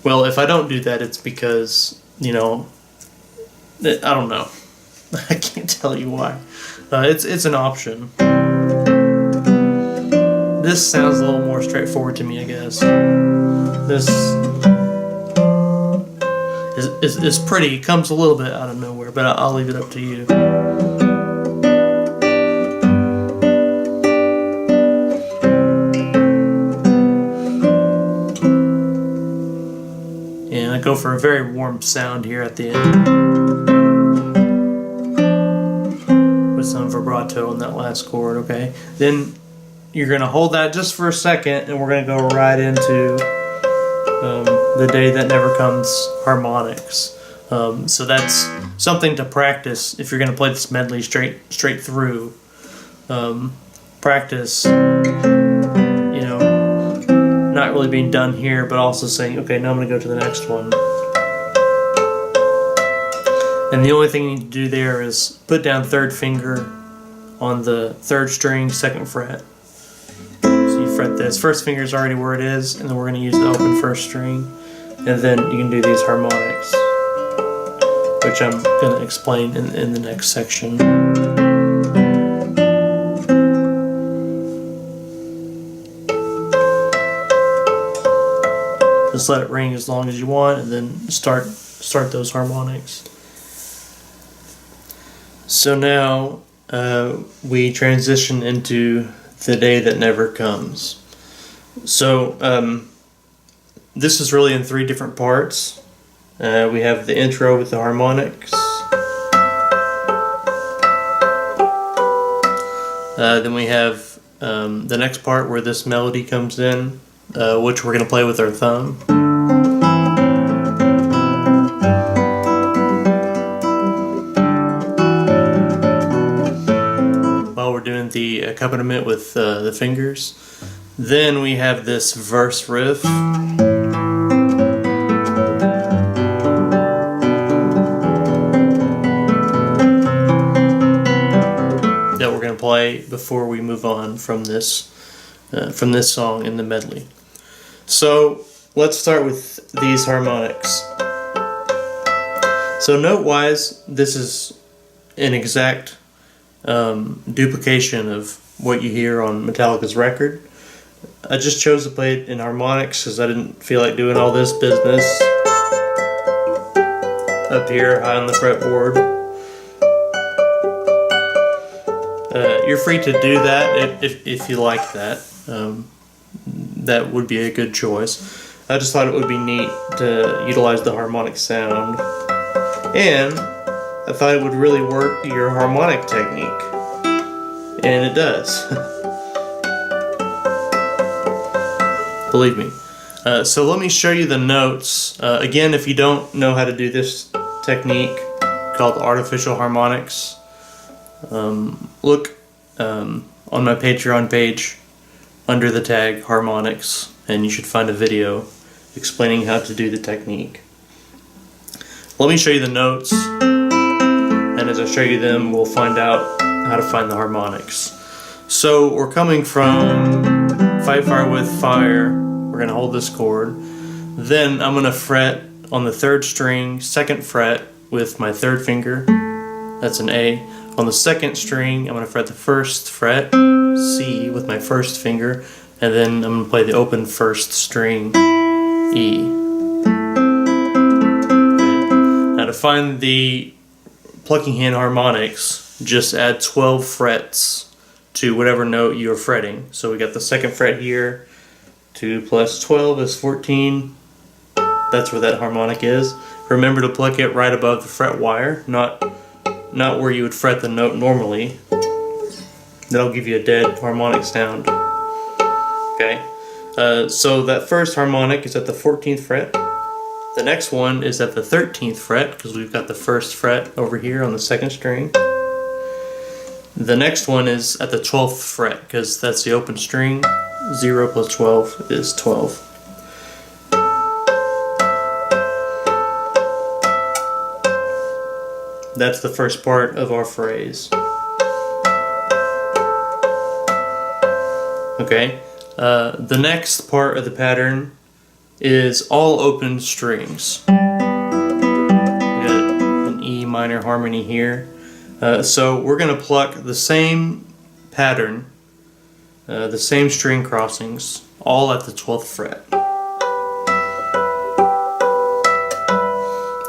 S1: well, if I don't do that, it's because, you know, I don't know. I can't tell you why. It's an option. This sounds a little more straightforward to me, I guess. This is pretty. It comes a little bit out of nowhere, but I'll leave it up to you. And I go for a very warm sound here at the end, with some vibrato on that last chord. Okay, then you're gonna hold that just for a second, and we're gonna go right into The Day That Never Comes harmonics. So that's something to practice if you're gonna play this medley straight through. Practice, you know, not really being done here, but also saying, okay, now I'm going to go to the next one. And the only thing you need to do there is put down third finger on the third string, second fret. So you fret this. First finger is already where it is, and then we're going to use the open first string. And then you can do these harmonics, which I'm going to explain in the next section. Just let it ring as long as you want, and then start those harmonics. So now we transition into The Day That Never Comes. So this is really in 3 different parts. We have the intro with the harmonics. Then we have the next part where this melody comes in, which we're going to play with our thumb. While we're doing the accompaniment with the fingers. Then we have this verse riff. That we're going to play before we move on from this song in the medley. So let's start with these harmonics. So note-wise, this is an exact duplication of what you hear on Metallica's record. I just chose to play it in harmonics because I didn't feel like doing all this business up here high on the fretboard. You're free to do that if you like that. That would be a good choice. I just thought it would be neat to utilize the harmonic sound, and I thought it would really work your harmonic technique, and it does. Believe me. So let me show you the notes. Again, if you don't know how to do this technique called artificial harmonics, look on my Patreon page under the tag harmonics, and you should find a video explaining how to do the technique. Let me show you the notes, and as I show you them, we'll find out how to find the harmonics. So we're coming from Fight Fire with Fire. We're going to hold this chord. Then I'm going to fret on the third string, second fret with my third finger. That's an A. On the second string, I'm going to fret the first fret, C, with my first finger, and then I'm going to play the open first string, E. Okay. Now to find the plucking hand harmonics, just add 12 frets to whatever note you're fretting. So we got the second fret here, 2 plus 12 is 14. That's where that harmonic is. Remember to pluck it right above the fret wire, not where you would fret the note normally. That'll give you a dead harmonic sound. Okay, so that first harmonic is at the 14th fret. The next one is at the 13th fret, because we've got the first fret over here on the second string. The next one is at the 12th fret, because that's the open string. 0 plus 12 is 12. That's the first part of our phrase. Okay, the next part of the pattern is all open strings. We got an E minor harmony here. So we're going to pluck the same pattern, the same string crossings, all at the 12th fret.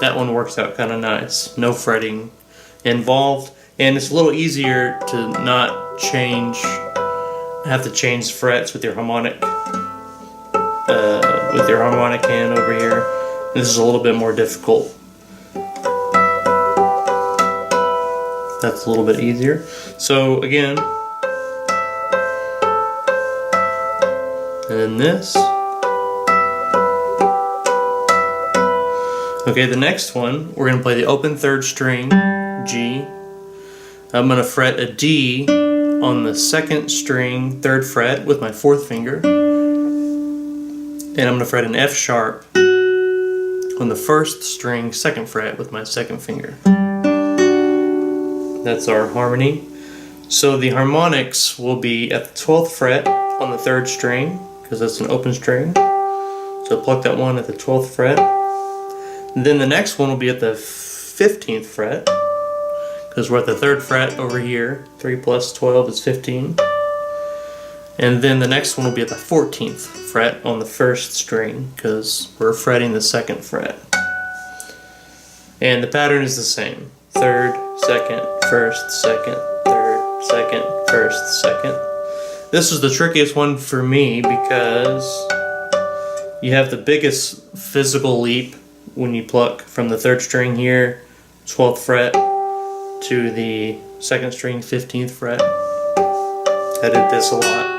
S1: That one works out kind of nice. No fretting involved, and it's a little easier to not have to change frets with your harmonic hand over here. This is a little bit more difficult. That's a little bit easier. So again, and then this. Okay, the next one, we're going to play the open third string, G. I'm going to fret a D on the second string, 3rd fret with my 4th finger. And I'm going to fret an F sharp on the 1st string, 2nd fret with my 2nd finger. That's our harmony. So the harmonics will be at the 12th fret on the 3rd string, because that's an open string. So pluck that one at the 12th fret. And then the next one will be at the 15th fret, because we're at the 3rd fret over here. 3 plus 12 is 15. And then the next one will be at the 14th fret on the 1st string, because we're fretting the 2nd fret. And the pattern is the same. 3rd, 2nd, 1st, 2nd, 3rd, 2nd, 1st, 2nd. This is the trickiest one for me because you have the biggest physical leap when you pluck from the 3rd string here, 12th fret, to the 2nd string, 15th fret. I did this a lot.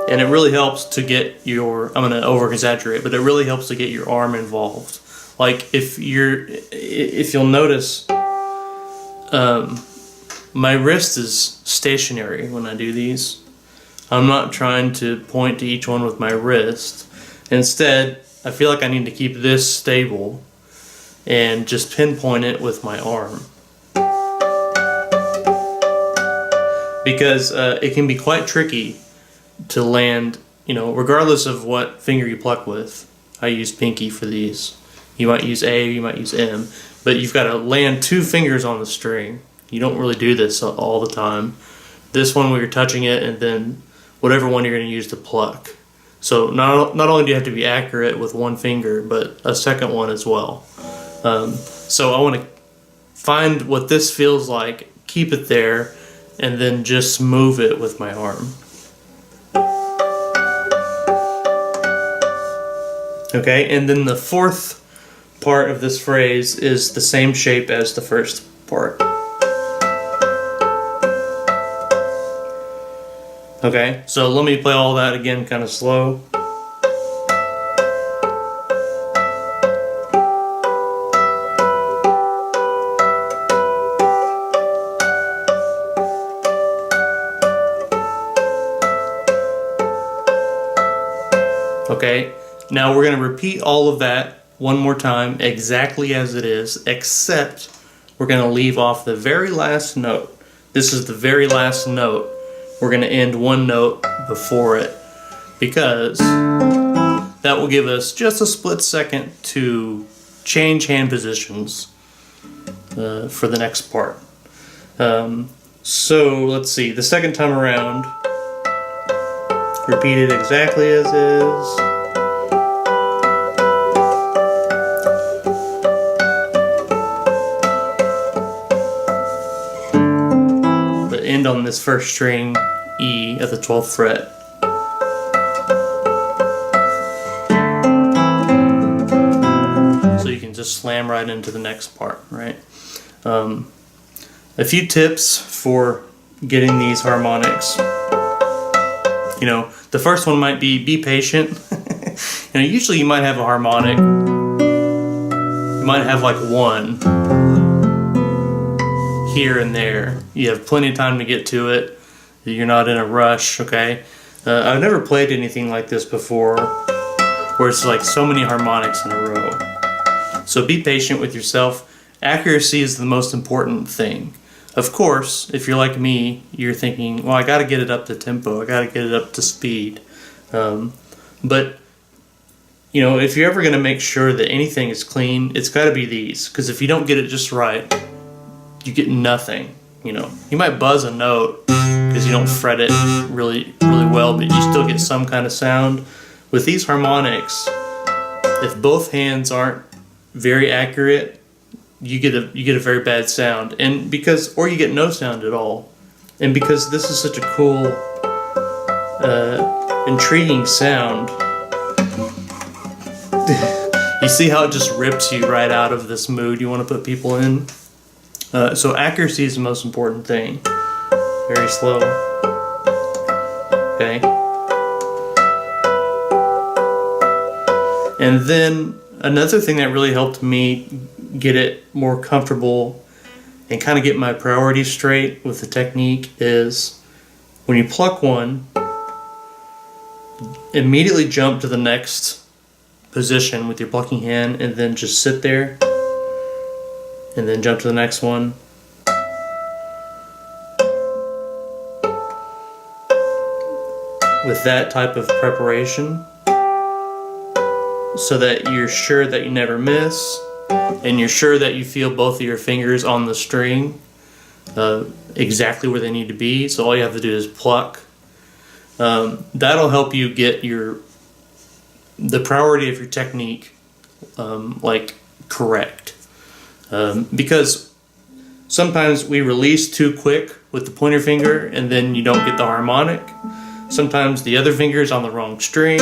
S1: And it really helps to get your, I'm going to over exaggerate, but it really helps to get your arm involved. Like if you'll notice, my wrist is stationary when I do these. I'm not trying to point to each one with my wrist. Instead, I feel like I need to keep this stable and just pinpoint it with my arm. Because it can be quite tricky to land, regardless of what finger you pluck with. I use pinky for these. You might use A, you might use M, but you've got to land 2 fingers on the string. You don't really do this all the time. This one where you're touching it, and then whatever one you're going to use to pluck. So not only do you have to be accurate with 1 finger, but a second one as well. So I want to find what this feels like, keep it there, and then just move it with my arm. Okay, and then the 4th part of this phrase is the same shape as the first part. Okay, so let me play all that again kind of slow. Okay, now we're going to repeat all of that one more time exactly as it is, except we're going to leave off the very last note. This is the very last note. We're going to end 1 note before it, because that will give us just a split second to change hand positions for the next part. So let's see, the second time around, repeat it exactly as is. End on this first string, E, at the 12th fret. So you can just slam right into the next part, right? A few tips for getting these harmonics. You know, the first one might be patient. You know, usually you might have a harmonic. You might have like one here and there. You have plenty of time to get to it. You're not in a rush, okay? I've never played anything like this before, where it's like so many harmonics in a row. So be patient with yourself. Accuracy is the most important thing. Of course, if you're like me, you're thinking, well, I got to get it up to tempo. I got to get it up to speed. But, you know, if you're ever going to make sure that anything is clean, it's got to be these. Because if you don't get it just right, you get nothing. You know, you might buzz a note because you don't fret it really well, but you still get some kind of sound. With these harmonics, if both hands aren't very accurate, you get a very bad sound, and or you get no sound at all. And because this is such a cool, intriguing sound, you see how it just rips you right out of this mood you want to put people in. So accuracy is the most important thing. Very slow. Okay. And then another thing that really helped me get it more comfortable and kind of get my priorities straight with the technique is when you pluck one, immediately jump to the next position with your plucking hand and then just sit there and then jump to the next one. With that type of preparation, so that you're sure that you never miss, and you're sure that you feel both of your fingers on the string exactly where they need to be. So all you have to do is pluck. That'll help you get the priority of your technique like correct. Because sometimes we release too quick with the pointer finger and then you don't get the harmonic. Sometimes the other finger is on the wrong string.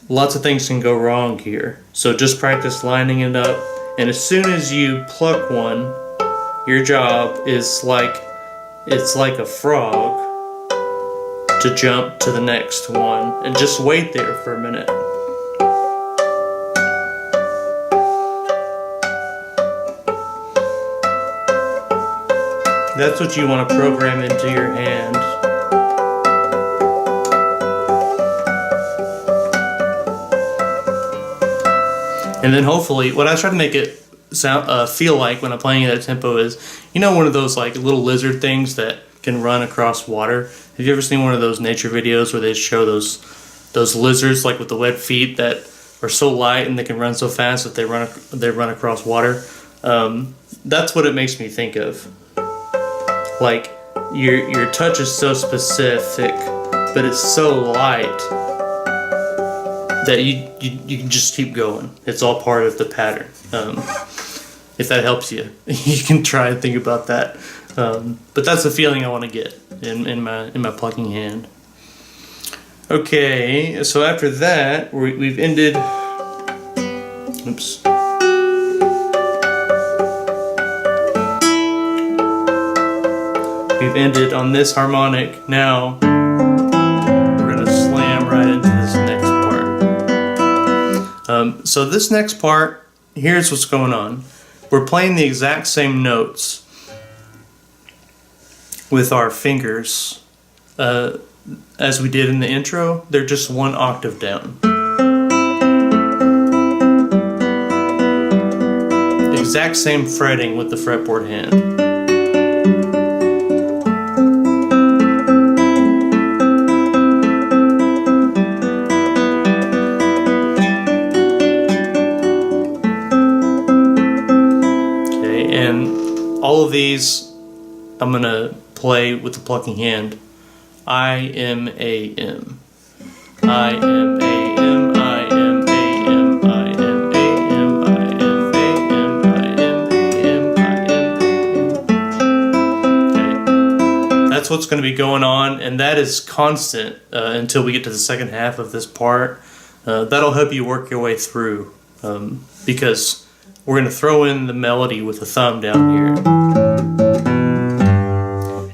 S1: Lots of things can go wrong here. So just practice lining it up. And as soon as you pluck one, your job is it's like a frog to jump to the next one. And just wait there for a minute. That's what you want to program into your hand. And then hopefully, what I try to make it feel like when I'm playing it at tempo is, you know, one of those like little lizard things that can run across water. Have you ever seen one of those nature videos where they show those lizards like with the web feet that are so light and they can run so fast that they run across water? That's what it makes me think of. Like your touch is so specific, but it's so light that you can just keep going. It's all part of the pattern. If that helps you, you can try and think about that. But that's the feeling I want to get in my plucking hand. Okay, so after that, we've ended. Oops. We've ended on this harmonic. Now we're gonna slam right into this next part. So this next part, here's what's going on. We're playing the exact same notes with our fingers as we did in the intro. They're just one octave down. Exact same fretting with the fretboard hand. All of these I'm going to play with the plucking hand. I-M-A-M. I-M-A-M, I-M-A-M, I-M-A-M, I-M-A-M, I-M-A-M, I-M-A-M. Okay. That's what's going to be going on, and that is constant until we get to the second half of this part. That'll help you work your way through because we're going to throw in the melody with the thumb down here.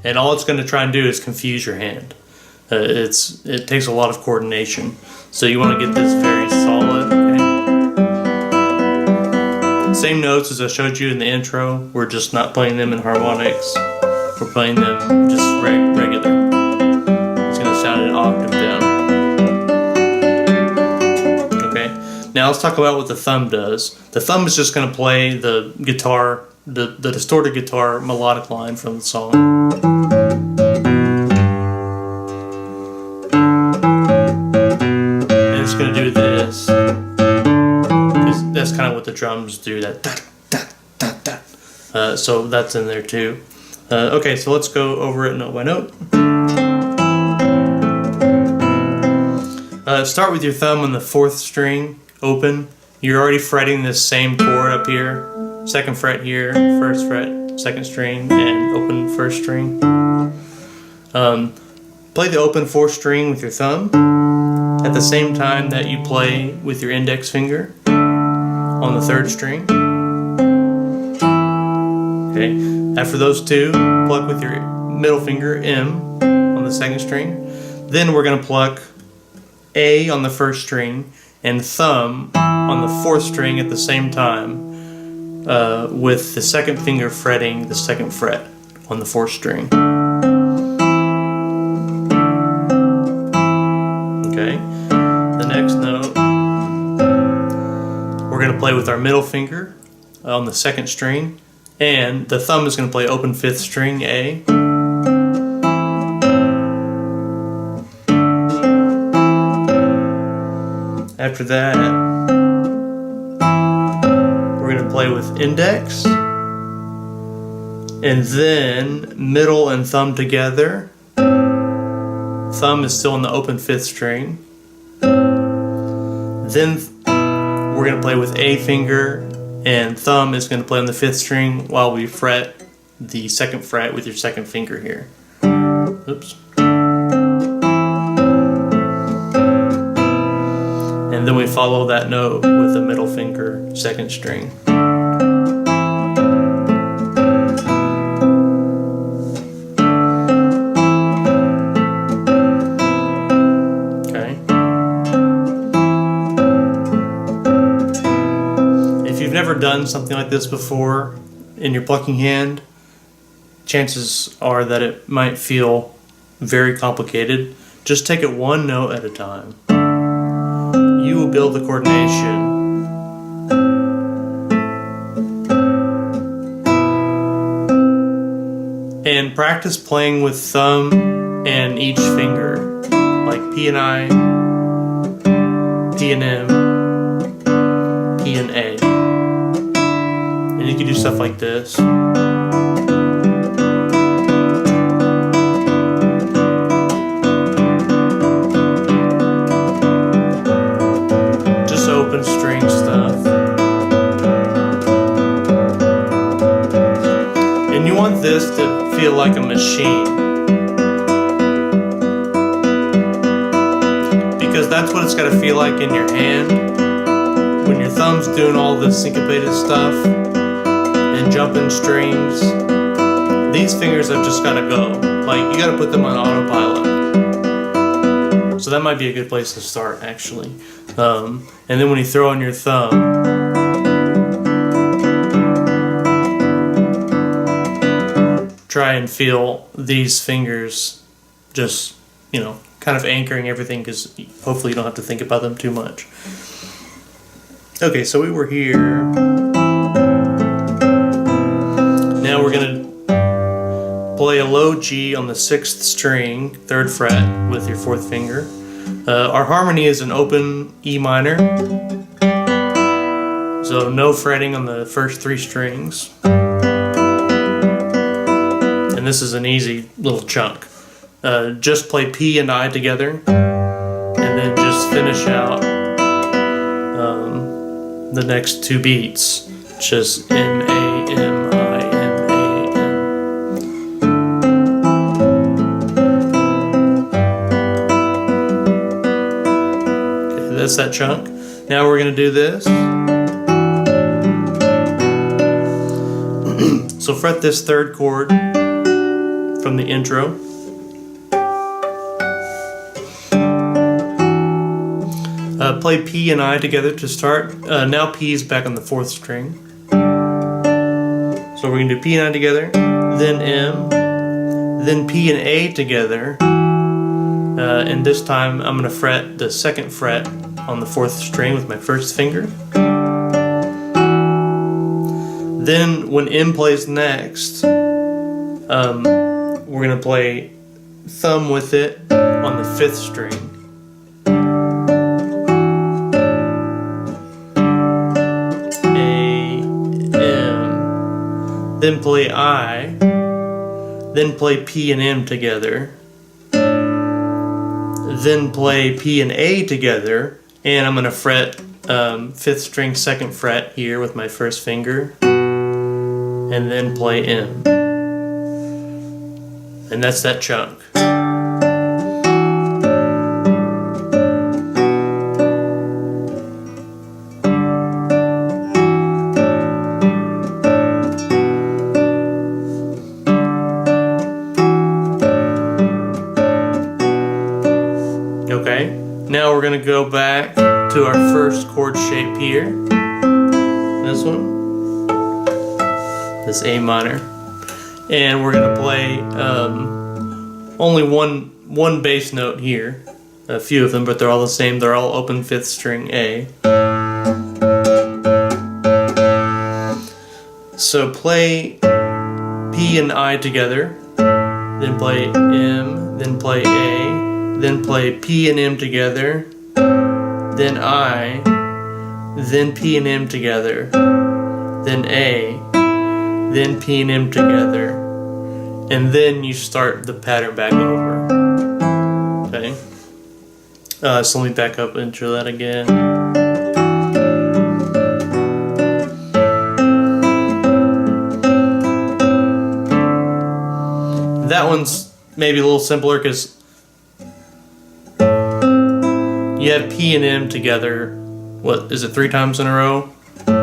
S1: and all it's going to try and do is confuse your hand. It takes a lot of coordination, so you want to get this very solid. Okay? Same notes as I showed you in the intro. We're just not playing them in harmonics. We're playing them just regular. It's going to sound an octave down. Okay. Now let's talk about what the thumb does. The thumb is just going to play the guitar, the distorted guitar melodic line from the song. And it's going to do this. That's kind of what the drums do. That da da da da. So that's in there too. Okay, so let's go over it note by note. Start with your thumb on the 4th string, open. You're already fretting this same chord up here. 2nd fret here, 1st fret, 2nd string, and open 1st string. Play the open 4th string with your thumb at the same time that you play with your index finger on the 3rd string. Okay. After those two, pluck with your middle finger M on the 2nd string. Then we're going to pluck A on the 1st string and thumb on the 4th string at the same time, with the 2nd finger fretting the 2nd fret on the 4th string. Okay. The next note, we're going to play with our middle finger on the 2nd string. And the thumb is going to play open 5th string A. After that, we're going to play with index. And then middle and thumb together. Thumb is still on the open 5th string. Then we're going to play with A finger. And thumb is going to play on the 5th string while we fret the 2nd fret with your 2nd finger here. Oops. And then we follow that note with the middle finger, 2nd string. Never done something like this before in your plucking hand, chances are that it might feel very complicated. Just take it one note at a time. You will build the coordination. And practice playing with thumb and each finger, like P and I, D and M, P and A. And you can do stuff like this. Just open string stuff. And you want this to feel like a machine. Because that's what it's got to feel like in your hand. When your thumb's doing all this syncopated stuff and jumping strings, these fingers have just got to go. Like, you got to put them on autopilot. So that might be a good place to start, actually. And then when you throw on your thumb, try and feel these fingers just, kind of anchoring everything, because hopefully you don't have to think about them too much. Okay, so we were here. Now we're going to play a low G on the 6th string, 3rd fret, with your 4th finger. Our harmony is an open E minor, so no fretting on the first 3 strings. And this is an easy little chunk. Just play P and I together, and then just finish out the next 2 beats. Just M, A, M, I, M, A, M. Okay, that's that chunk. Now we're going to do this. So fret this 3rd chord, from the intro. Play P and I together to start. Now P is back on the 4th string. So we're going to do P and I together, then M, then P and A together. And this time I'm going to fret the 2nd fret on the 4th string with my 1st finger. Then when M plays next, we're going to play thumb with it on the 5th string. Then play I, then play P and M together, then play P and A together, and I'm going to fret 5th string 2nd fret here with my 1st finger, and then play M. And that's that chunk. Okay, now we're going to go back to our first chord shape here. This one. This A minor. And we're going to play only one bass note here. A few of them, but they're all the same. They're all open 5th string A. So play P and I together. Then play M. Then play A. Then play P and M together, then I, then P and M together, then A, then P and M together, and then you start the pattern back over. Okay? So let me back up and intro that again. That one's maybe a little simpler because you have P and M together, what is it, 3 times in a row? 1,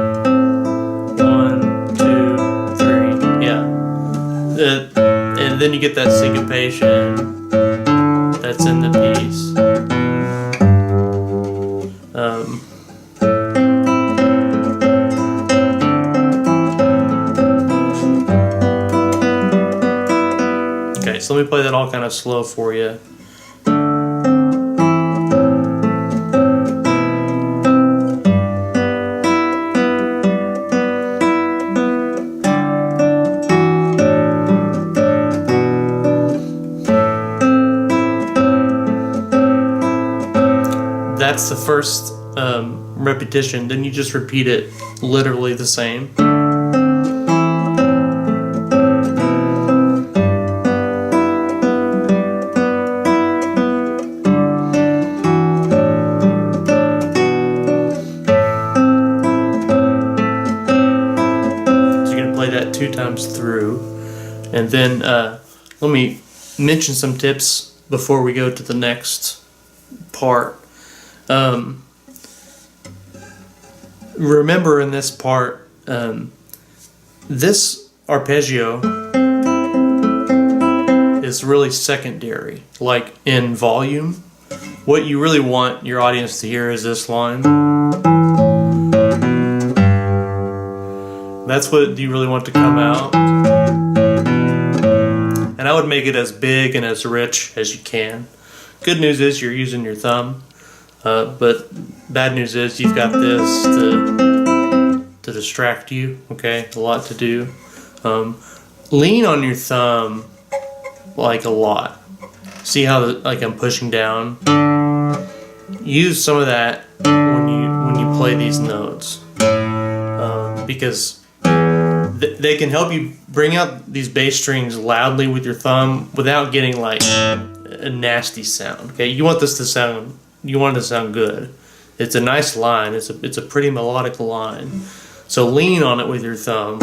S1: 2, 3, yeah. And then you get that syncopation that's in the piece. Okay, so let me play that all kind of slow for you. That's the first repetition, then you just repeat it literally the same. So you're going to play that 2 times through. And then let me mention some tips before we go to the next part. Remember in this part, this arpeggio is really secondary, like in volume. What you really want your audience to hear is this line. That's what you really want to come out. And I would make it as big and as rich as you can. Good news is you're using your thumb. But bad news is you've got this to distract you, okay? A lot to do. Lean on your thumb like a lot. See how like I'm pushing down? Use some of that when you play these notes. Because they can help you bring out these bass strings loudly with your thumb without getting like a nasty sound, okay? You want this to sound... You want it to sound good. It's a nice line. It's a pretty melodic line. So lean on it with your thumb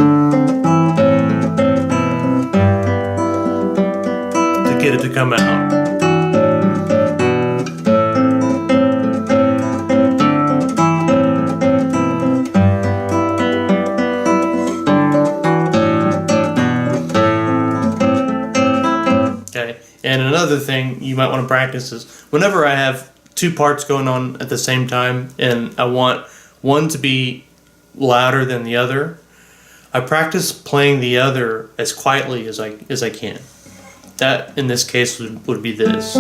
S1: to get it to come out. want to practice is whenever I have two parts going on at the same time and I want one to be louder than the other, I practice playing the other as quietly as I can. That, in this case, would be this.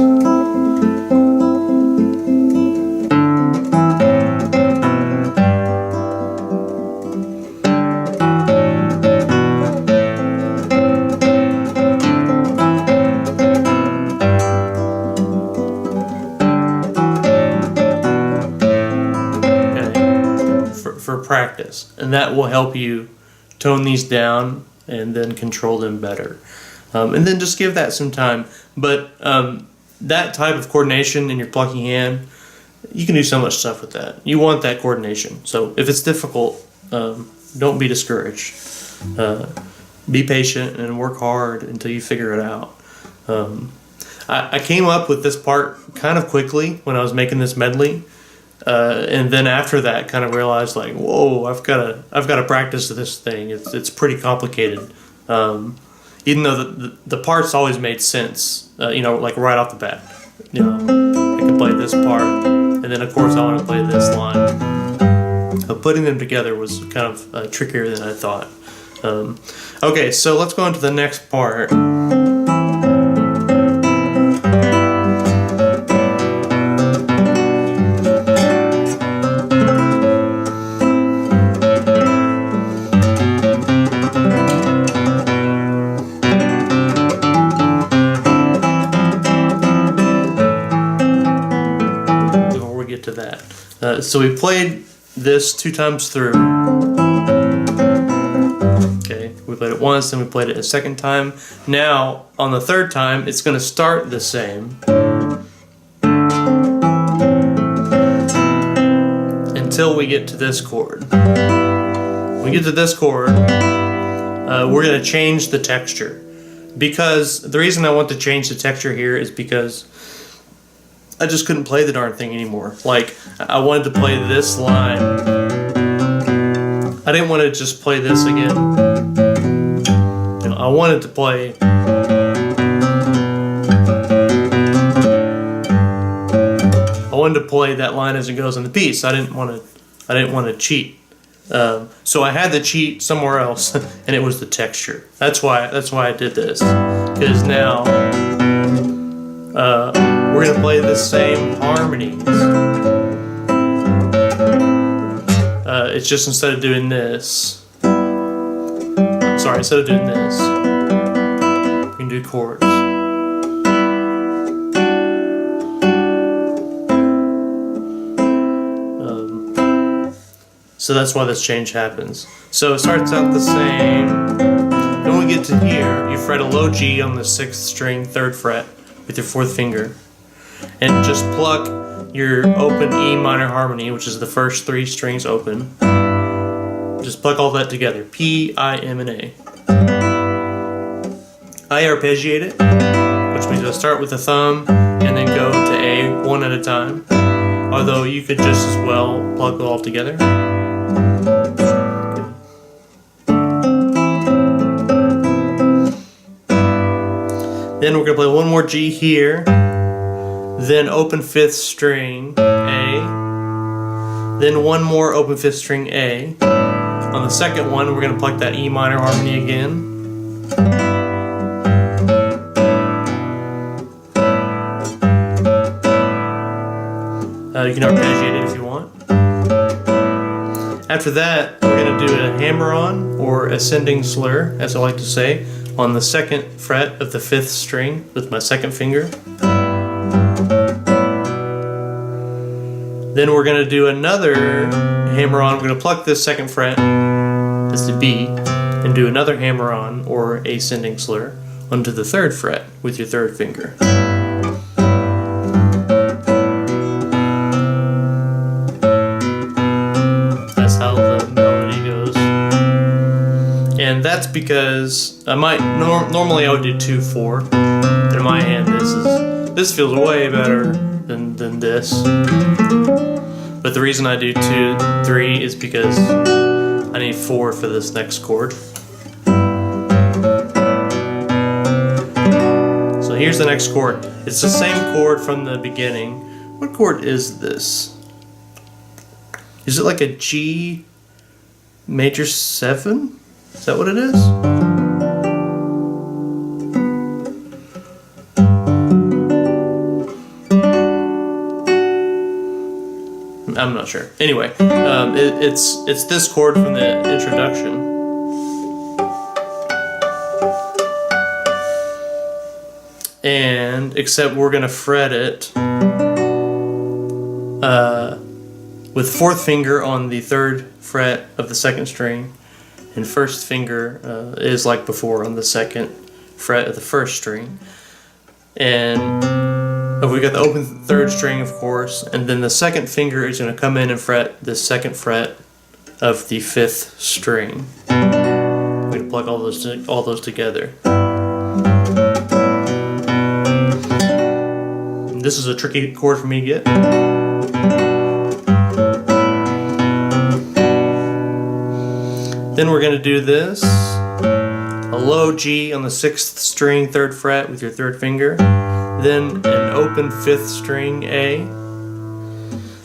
S1: For practice, and that will help you tone these down and then control them better, and then just give that some time. But that type of coordination in your plucking hand, you can do so much stuff with that. You want that coordination, so if it's difficult, don't be discouraged. Be patient and work hard until you figure it out. I came up with this part kind of quickly when I was making this medley. And then after that, kind of realized like, whoa, I've got to practice this thing. It's pretty complicated. Even though the parts always made sense, like right off the bat. I can play this part, and then of course I want to play this line. But putting them together was kind of trickier than I thought. Okay, so let's go on to the next part. To that. So we played this 2 times through. Okay, we played it once, then we played it a second time. Now, on the third time, it's going to start the same until we get to this chord. When we get to this chord, we're going to change the texture. Because the reason I want to change the texture here is because I just couldn't play the darn thing anymore. Like, I wanted to play this line. I didn't want to just play this again. I wanted to play. I wanted to play that line as it goes in the piece. I didn't want to cheat. So I had to cheat somewhere else, and it was the texture. That's why I did this. Because now we're going to play the same harmonies. It's just instead of doing this, instead of doing this, we can do chords. So that's why this change happens. So it starts out the same. Then when we get to here, you fret a low G on the 6th string, 3rd fret, with your 4th finger, and just pluck your open E minor harmony, which is the first 3 strings open. Just pluck all that together. P, I, M, and A. I arpeggiate it, which means I start with the thumb and then go to A one at a time. Although you could just as well pluck it all together. Then we're going to play one more G here, then open 5th string A, then one more open 5th string A. On the second one, we're going to pluck that E minor harmony again. You can arpeggiate it if you want. After that, we're going to do a hammer-on, or ascending slur, as I like to say, on the 2nd fret of the 5th string with my 2nd finger. Then we're going to do another hammer-on. We're going to pluck this 2nd fret as the B and do another hammer-on, or ascending slur, onto the 3rd fret with your 3rd finger. That's how the melody goes. And that's because I might normally I would do 2/4. In my hand, this feels way better than this. But the reason I do 2/3 is because I need 4 for this next chord. So here's the next chord. It's the same chord from the beginning. What chord is this? Is it like a G major 7? Is that what it is? I'm not sure. Anyway, it's this chord from the introduction. And except we're gonna fret it with 4th finger on the 3rd fret of the 2nd string, and 1st finger is like before on the 2nd fret of the 1st string. And we got the open 3rd string, of course, and then the 2nd finger is going to come in and fret the 2nd fret of the 5th string. We're going to plug all those together. And this is a tricky chord for me to get. Then we're going to do this. A low G on the 6th string, 3rd fret with your 3rd finger. Then an open 5th string A.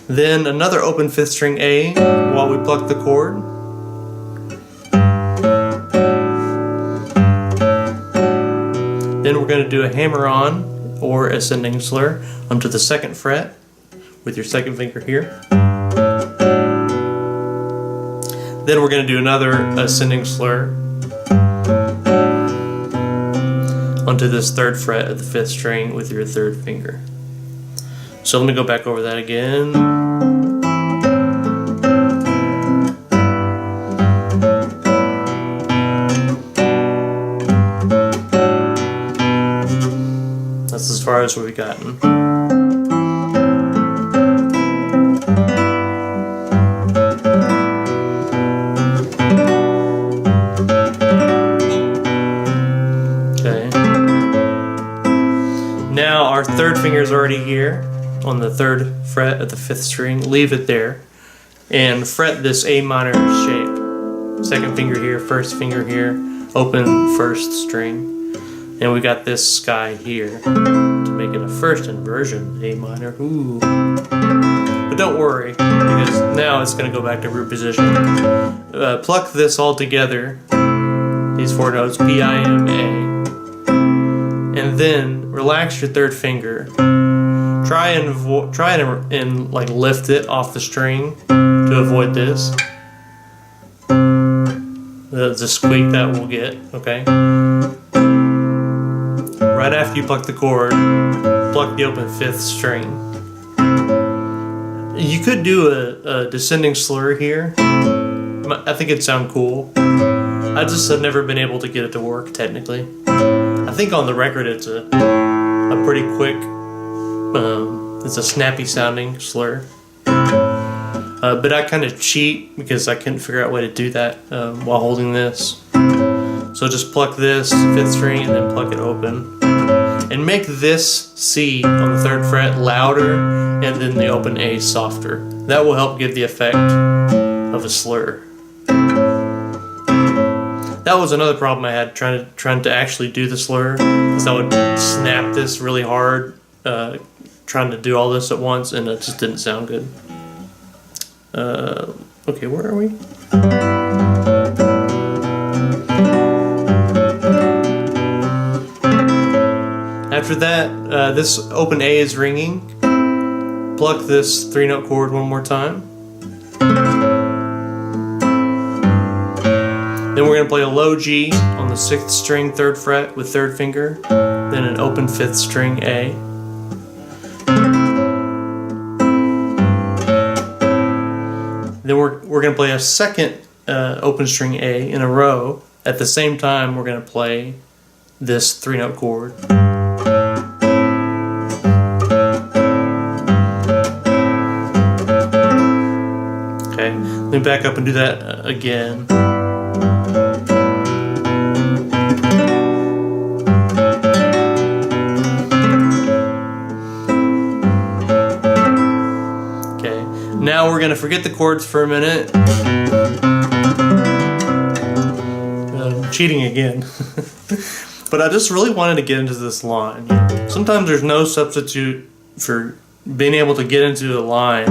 S1: Then another open 5th string A while we pluck the chord. Then we're going to do a hammer-on or ascending slur onto the 2nd fret with your 2nd finger here. Then we're going to do another ascending slur onto this 3rd fret of the 5th string with your 3rd finger. So let me go back over that again. That's as far as we've gotten. Now our 3rd finger is already here on the 3rd fret of the 5th string. Leave it there and fret this A minor shape. 2nd finger here, 1st finger here, open 1st string. And we got this guy here to make it a 1st inversion, A minor. Ooh. But don't worry, because now it's going to go back to root position. Pluck this all together, these 4 notes, B, I, M, A. And then relax your 3rd finger. Try and like lift it off the string to avoid this. The squeak that we'll get, okay? Right after you pluck the chord, pluck the open 5th string. You could do a descending slur here. I think it'd sound cool. I just have never been able to get it to work technically. I think on the record it's a pretty quick, it's a snappy sounding slur. But I kind of cheat because I couldn't figure out a way to do that while holding this. So just pluck this 5th string and then pluck it open. And make this C on the 3rd fret louder and then the open A softer. That will help give the effect of a slur. That was another problem I had trying to actually do the slur, because I would snap this really hard, trying to do all this at once, and it just didn't sound good. Okay, where are we? After that, this open A is ringing. Pluck this 3-note chord one more time. Then we're going to play a low G on the 6th string, 3rd fret with 3rd finger. Then an open 5th string A. Then we're going to play a second open string A in a row. At the same time, we're going to play this 3-note chord. Okay, let me back up and do that again. Okay, now we're going to forget the chords for a minute. Cheating again. But I just really wanted to get into this line. Sometimes there's no substitute for being able to get into a line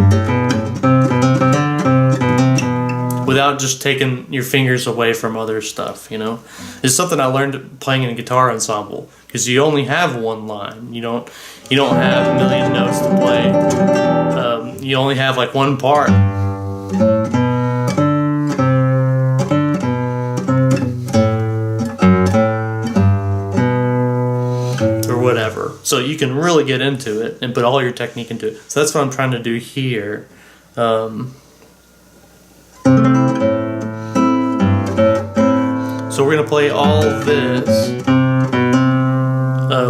S1: without just taking your fingers away from other stuff, you know? It's something I learned playing in a guitar ensemble, because you only have one line. You don't have a million notes to play. You only have like one part. Whatever. So you can really get into it and put all your technique into it. So that's what I'm trying to do here. So we're going to play all this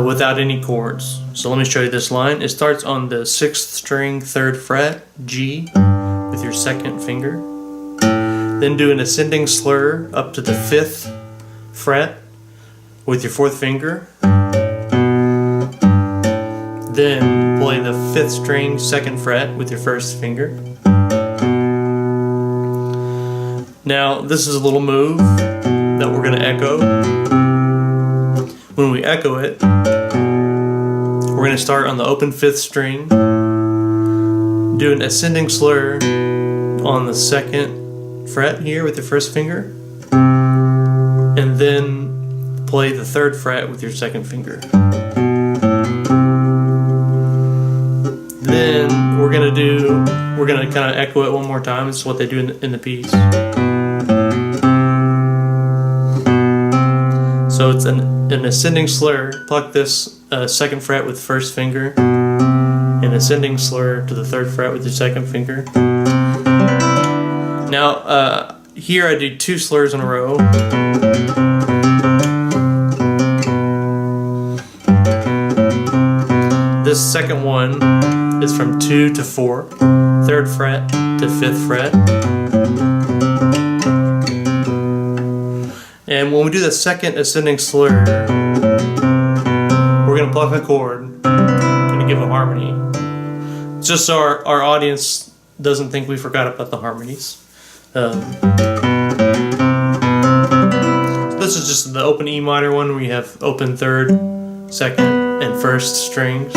S1: without any chords. So let me show you this line. It starts on the 6th string 3rd fret, G, with your 2nd finger. Then do an ascending slur up to the 5th fret with your 4th finger. Then play the 5th string 2nd fret with your 1st finger. Now this is a little move that we're going to echo. When we echo it, we're going to start on the open 5th string, do an ascending slur on the 2nd fret here with your 1st finger, and then play the 3rd fret with your 2nd finger. Then we're gonna kind of echo it one more time. This is what they do in the piece. So it's an ascending slur. Pluck this 2nd fret with 1st finger, an ascending slur to the 3rd fret with your 2nd finger. Now here I do 2 slurs in a row. This second one is from 2 to 4, 3rd fret to 5th fret. And when we do the 2nd ascending slur, we're going to pluck a chord, going to give a harmony. Just so our audience doesn't think we forgot about the harmonies. This is just the open E minor one, where you have open 3rd, 2nd, and 1st strings.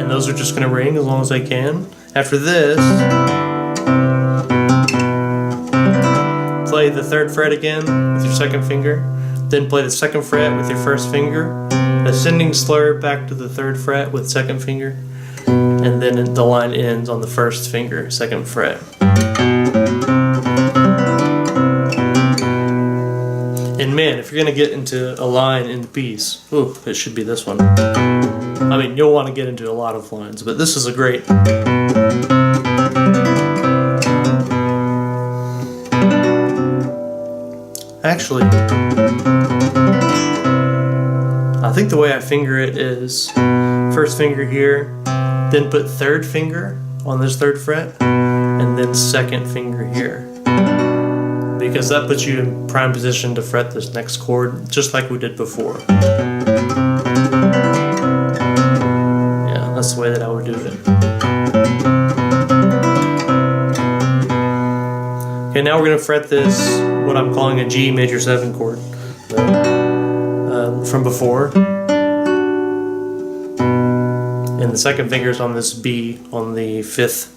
S1: Those are just going to ring as long as I can. After this, play the 3rd fret again with your 2nd finger, then play the 2nd fret with your 1st finger, ascending slur back to the 3rd fret with 2nd finger, and then the line ends on the 1st finger, 2nd fret. And man, if you're going to get into a line in the piece, ooh, it should be this one. I mean, you'll want to get into a lot of lines, but this is a great. Actually, I think the way I finger it is 1st finger here, then put 3rd finger on this 3rd fret, and then 2nd finger here. Because that puts you in prime position to fret this next chord, just like we did before. That's the way that I would do it. Okay, now we're going to fret this, what I'm calling a G major 7 chord from before. And the 2nd finger is on this B on the 5th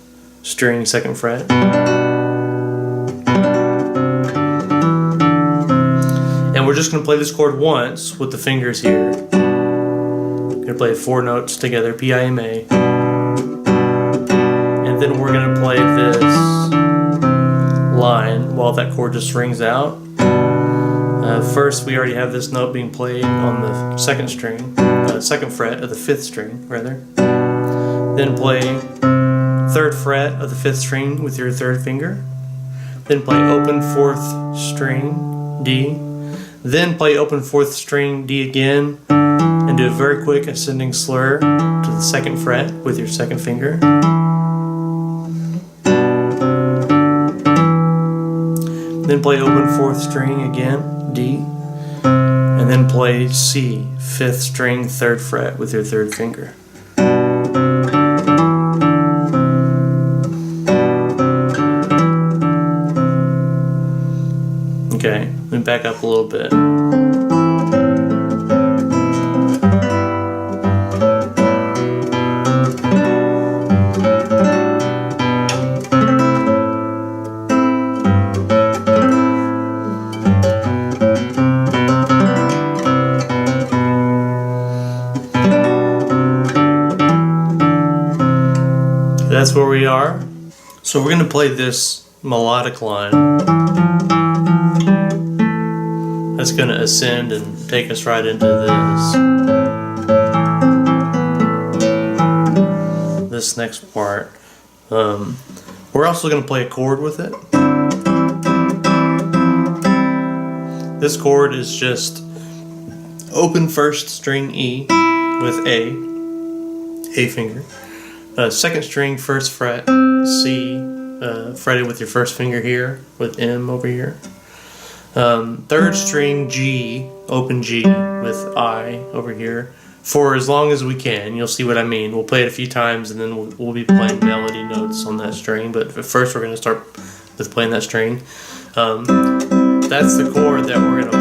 S1: string 2nd fret. And we're just going to play this chord once with the fingers here. We're going to play 4 notes together, P-I-M-A. And then we're going to play this line while that chord just rings out. First, we already have this note being played on the 2nd string, 2nd fret of the 5th string, rather. Then play 3rd fret of the 5th string with your 3rd finger. Then play open 4th string, D. Then play open 4th string, D again. And do a very quick ascending slur to the 2nd fret with your 2nd finger. Then play open 4th string again, D. And then play C, 5th string, 3rd fret with your 3rd finger. Let me back up a little bit. That's where we are. So we're going to play this melodic line. That's going to ascend and take us right into this next part. We're also going to play a chord with it. This chord is just open first string E with A finger. Second string, first fret, C, fretted with your first finger here, with M over here. Third string, G, open G, with I over here, for as long as we can. You'll see what I mean. We'll play it a few times, and then we'll be playing melody notes on that string, but first we're going to start with playing that string. That's the chord that we're going to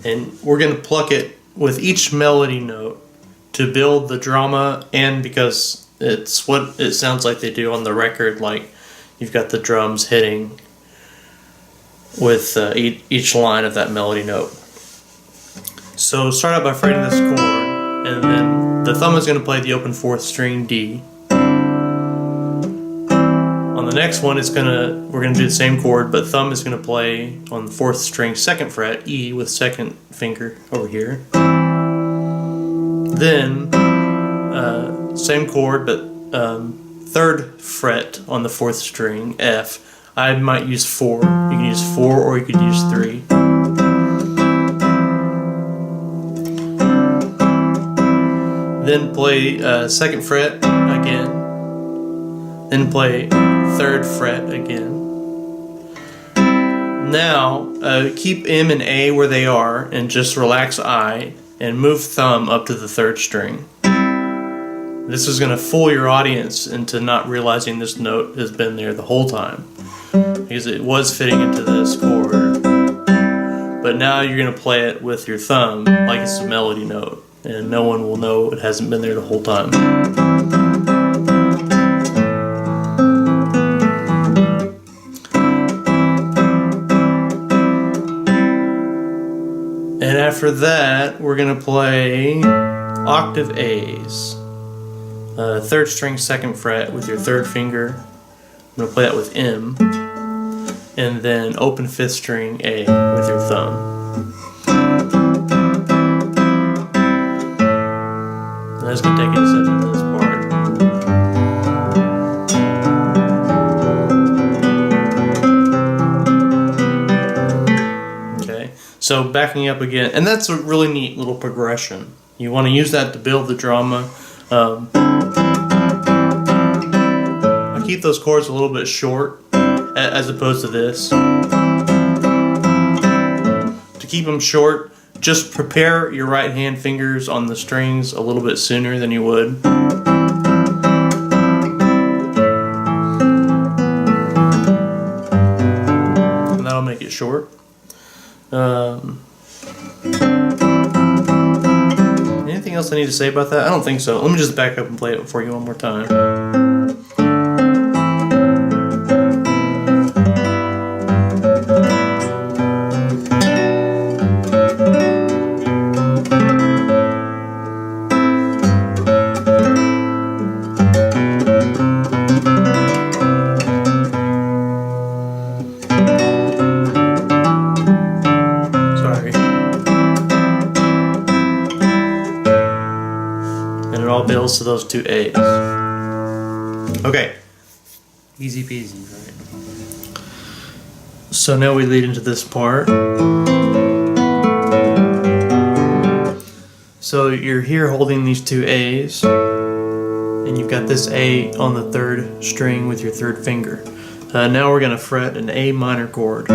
S1: play. And we're going to pluck it with each melody note to build the drama, and because it's what it sounds like they do on the record, like you've got the drums hitting with each line of that melody note. So start out by fretting this chord, and then the thumb is going to play the open fourth string D. On the next one, we're going to do the same chord, but thumb is going to play on the fourth string, second fret, E, with second finger over here. Then, same chord, but third fret on the fourth string, F. I might use 4. You can use 4 or you could use 3. Then play second fret again. Then play third fret again. Now, keep M and A where they are and just relax I and move thumb up to the third string. This is going to fool your audience into not realizing this note has been there the whole time, because it was fitting into this chord. But now you're going to play it with your thumb like it's a melody note, and no one will know it hasn't been there the whole time. And after that, we're going to play octave A's. Third string, second fret with your third finger. I'm going to play that with M. And then open fifth string A with your thumb. And that's going to take us into this part. Okay, so backing up again, and that's a really neat little progression. You want to use that to build the drama. I keep those chords a little bit short as opposed to this. To keep them short, just prepare your right hand fingers on the strings a little bit sooner than you would. And that'll make it short. Anything else I need to say about that? I don't think so. Let me just back up and play it for you one more time. Builds to those two A's. Okay. Easy peasy, right? So now we lead into this part. So you're here holding these two A's, and you've got this A on the third string with your third finger. Now we're going to fret an A minor chord.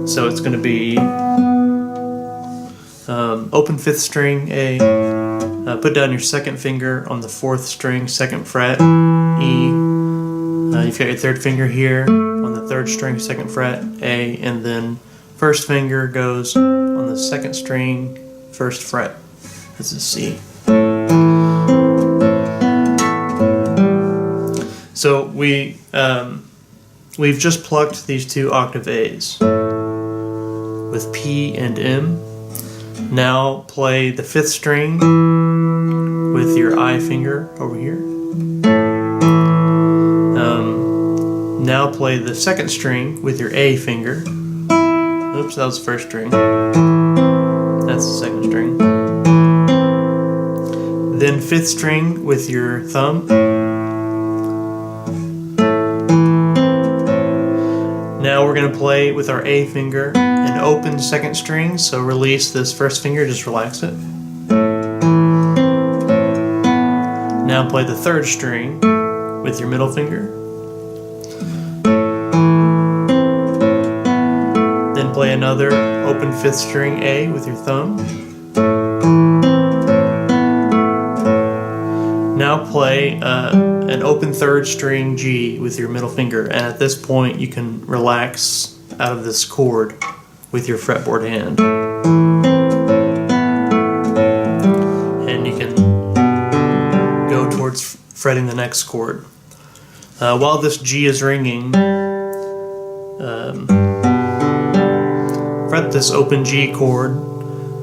S1: So it's going to be open fifth string A, Put down your second finger on the 4th string, 2nd fret, E. You've got your 3rd finger here on the 3rd string, 2nd fret, A, and then 1st finger goes on the 2nd string, 1st fret. This is C. So we've just plucked these 2 octave A's with P and M. Now play the 5th string with your I finger over here. Now play the 2nd string with your A finger. Oops, that was the 1st string. That's the 2nd string. Then 5th string with your thumb. Now we're going to play with our A finger an open 2nd string, so release this 1st finger, just relax it. Now play the 3rd string with your middle finger. Then play another open 5th string A with your thumb. Now play an open 3rd string G with your middle finger, and at this point you can relax out of this chord with your fretboard hand. And you can go towards fretting the next chord. While this G is ringing, fret this open G chord.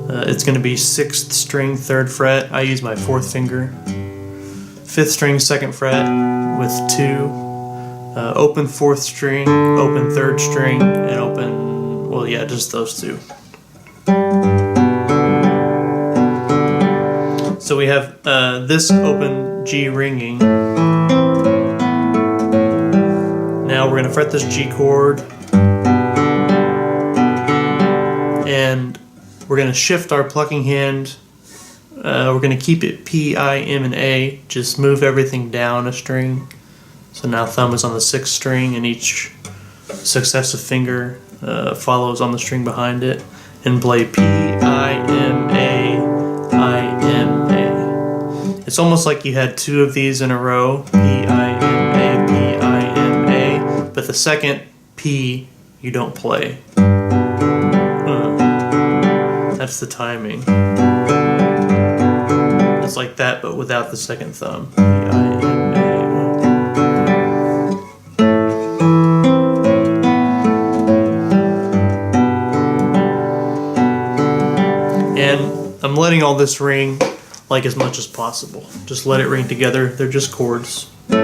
S1: It's going to be 6th string, 3rd fret. I use my 4th finger. 5th string, 2nd fret with 2. Open 4th string, open 3rd string, and open, well, yeah, just those 2. So we have this open G ringing. Now we're going to fret this G chord, and we're going to shift our plucking hand. We're going to keep it P, I, M, and A. Just move everything down a string. So now thumb is on the 6th string, and each successive finger follows on the string behind it. And play P, I, M, A, I, M, A. It's almost like you had 2 of these in a row. P, I, M, A, P, I, M, A. But the second P you don't play. That's the timing. It's like that, but without the second thumb. And I'm letting all this ring like as much as possible. Just let it ring together. They're just chords. Now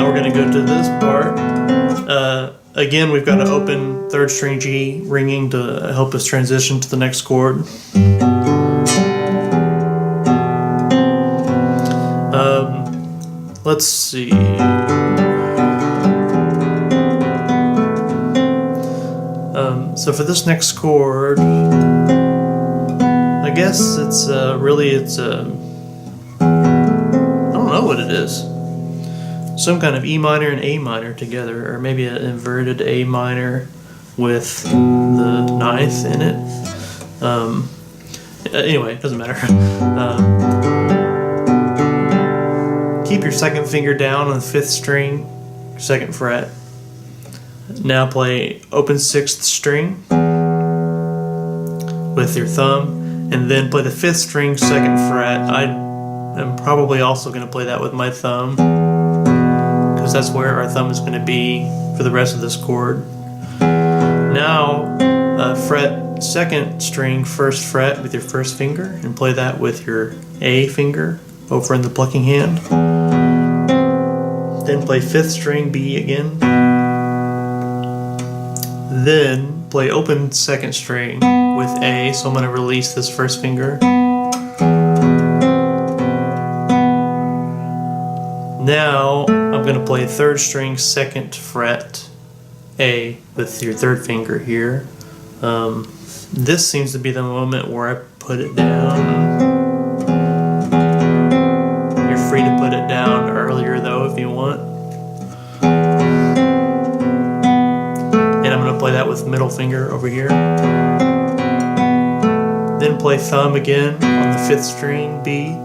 S1: we're going to go to this part. Again, we've got an open 3rd string G ringing to help us transition to the next chord. Let's see. So for this next chord, I guess it's I don't know what it is. Some kind of E minor and A minor together, or maybe an inverted A minor with the 9th in it. Anyway, it doesn't matter. Keep your 2nd finger down on the 5th string, 2nd fret. Now play open 6th string with your thumb, and then play the 5th string, 2nd fret. I'm probably also going to play that with my thumb, because that's where our thumb is going to be for the rest of this chord. Now fret 2nd string, 1st fret with your 1st finger, and play that with your A finger over in the plucking hand. Then play 5th string B again. Then play open 2nd string with A, so I'm going to release this 1st finger. Now I'm going to play 3rd string, 2nd fret A with your 3rd finger here. This seems to be the moment where I put it down. You're free to put it down earlier though if you want. And I'm going to play that with with middle finger over here. Then play thumb again on the 5th string, B.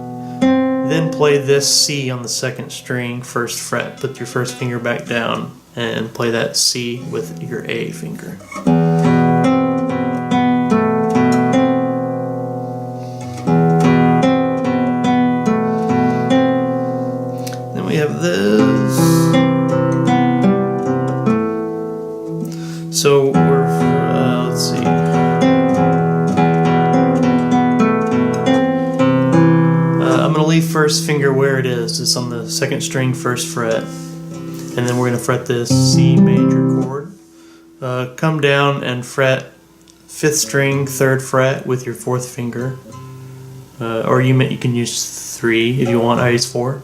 S1: Then play this C on the 2nd string, 1st fret. Put your 1st finger back down and play that C with your A finger. Then we have this. So we're, let's see. I'm going to leave 1st finger where it is. It's on the 2nd string, 1st fret. And then we're going to fret this C major chord. Come down and fret 5th string, 3rd fret with your 4th finger. Or you can use 3 if you want. I use 4.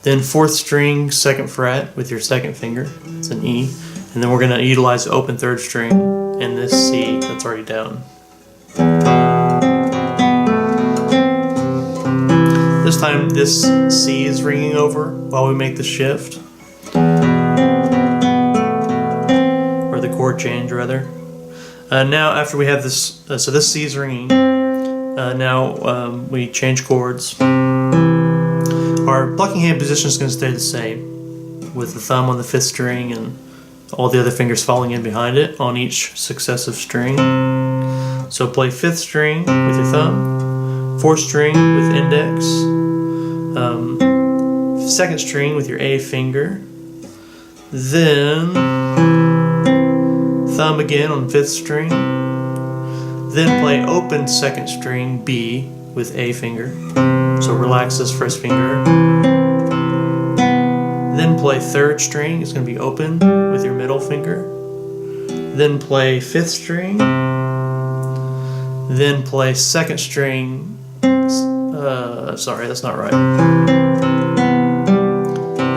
S1: Then 4th string, 2nd fret with your 2nd finger. It's an E. And then we're going to utilize the open 3rd string and this C that's already down. This time this C is ringing over while we make the shift. Or the chord change rather. Now after we have this, so this C is ringing. Now we change chords. Our plucking hand position is going to stay the same, with the thumb on the 5th string and all the other fingers falling in behind it on each successive string. So play 5th string with your thumb, 4th string with index, 2nd string with your A finger, then thumb again on 5th string, then play open 2nd string B with A finger. So relax this 1st finger. Then play 3rd string, it's going to be open with your middle finger. Then play 5th string. Then play 2nd string. Sorry, that's not right.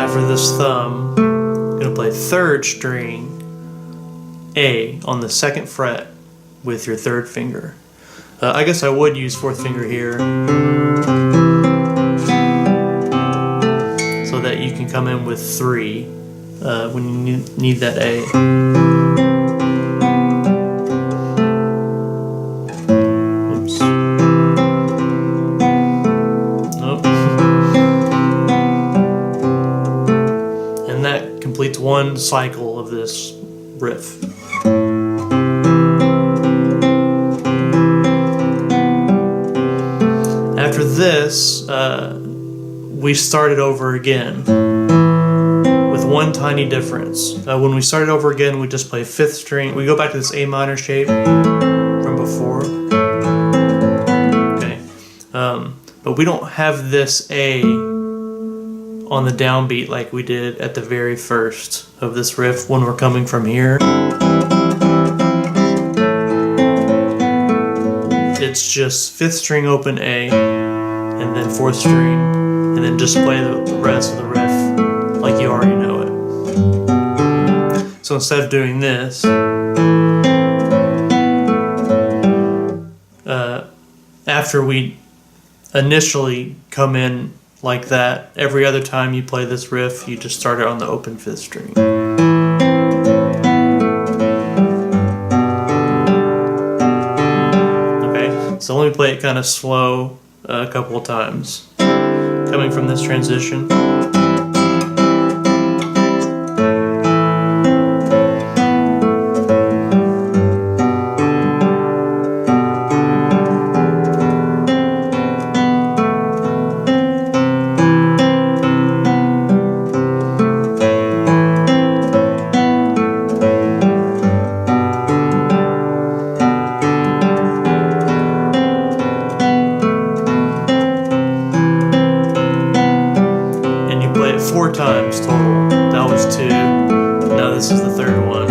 S1: After this thumb, I'm going to play 3rd string A on the 2nd fret with your 3rd finger. I guess I would use 4th finger here, so that you can come in with 3 when you need that A. Oops. Nope. And that completes one cycle of this riff. After this, we started over again with one tiny difference. When we started over again, we just play 5th string. We go back to this A minor shape from before. Okay, but we don't have this A on the downbeat like we did at the very first of this riff when we're coming from here. It's just 5th string open A, and then 4th string, and then just play the rest of the riff like you already know it. So instead of doing this, after we initially come in like that, every other time you play this riff, you just start it on the open 5th string. So let me play it kind of slow a couple of times. Coming from this transition. Times total. That was 2. Now this is the 3rd one.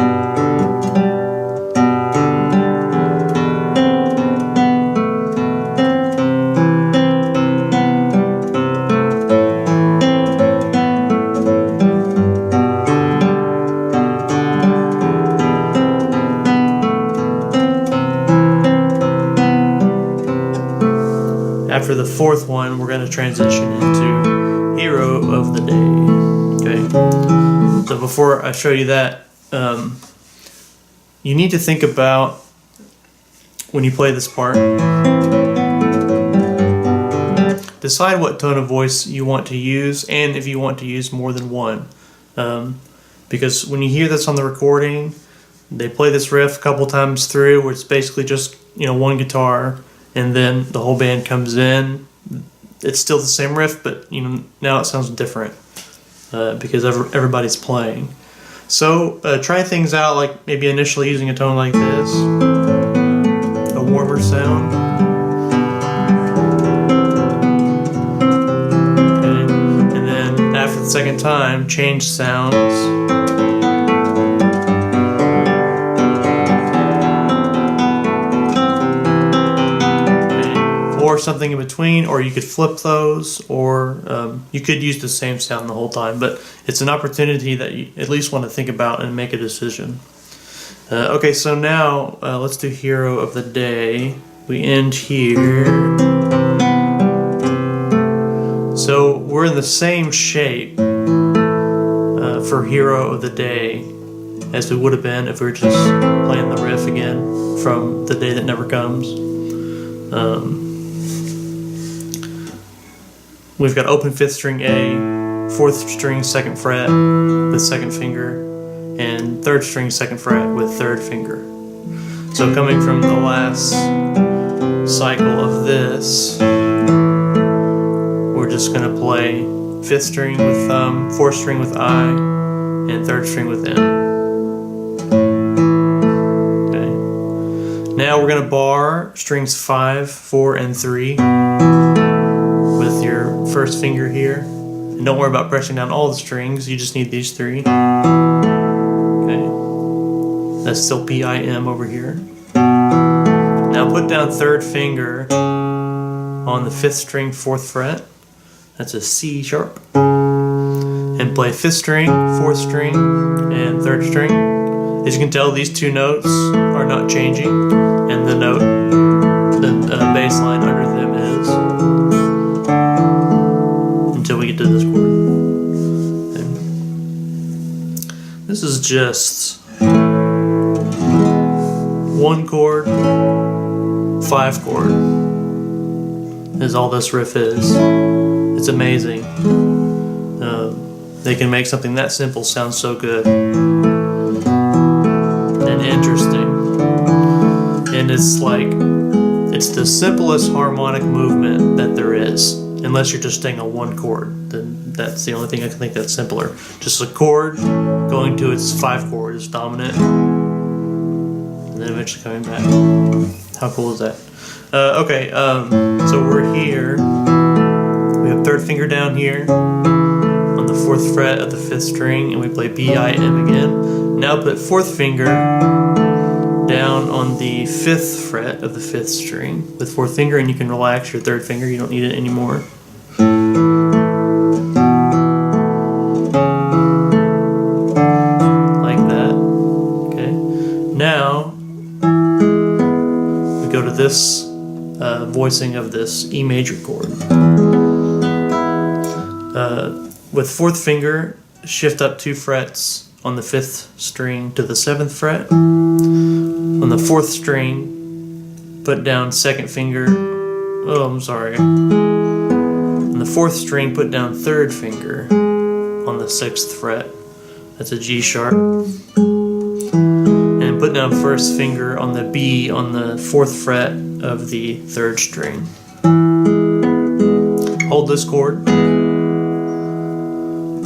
S1: After the 4th one, we're going to transition into Hero of the Day. Okay, so before I show you that, you need to think about when you play this part. Decide what tone of voice you want to use, and if you want to use more than one. Because when you hear this on the recording, they play this riff a couple times through, where it's basically just, you know, one guitar, and then the whole band comes in. It's still the same riff, but, you know, now it sounds different because everybody's playing. So try things out, like maybe initially using a tone like this, a warmer sound. Okay. And then after the second time, change sounds. Or something in between, or you could flip those, or you could use the same sound the whole time, but it's an opportunity that you at least want to think about and make a decision. Okay, so now let's do Hero of the Day. We end here. So we're in the same shape for Hero of the Day as we would have been if we were just playing the riff again from The Day That Never Comes. We've got open 5th string A, 4th string 2nd fret with 2nd finger, and 3rd string 2nd fret with 3rd finger. So coming from the last cycle of this, we're just going to play 5th string with thumb, 4th string with I, and 3rd string with M. Okay. Now we're going to bar strings 5, 4, and 3. With your 1st finger here, and don't worry about pressing down all the strings, you just need these 3. Okay, that's still P-I-M over here. Now put down 3rd finger on the 5th string 4th fret, that's a C sharp, and play 5th string, 4th string, and 3rd string. As you can tell, these 2 notes are not changing, and the note, the bass line under them is, until we get to this chord. Okay. This is just 1 chord, 5 chord is all this riff is. It's amazing. They can make something that simple sound so good and interesting. And it's like, it's the simplest harmonic movement that there is. Unless you're just staying on 1 chord, then that's the only thing I can think that's simpler. Just a chord going to its 5 chord is dominant, and then eventually coming back. How cool is that? Okay, so we're here. We have 3rd finger down here on the 4th fret of the 5th string, and we play B-I-M again. Now put 4th finger down on the 5th fret of the 5th string with 4th finger, and you can relax your 3rd finger, you don't need it anymore. Like that. Okay. Now we go to this voicing of this E major chord. With 4th finger, shift up 2 frets on the 5th string to the 7th fret. On the 4th string, put down 2nd finger. Oh, I'm sorry. On the 4th string, put down 3rd finger on the 6th fret. That's a G sharp. And put down 1st finger on the B on the 4th fret of the 3rd string. Hold this chord.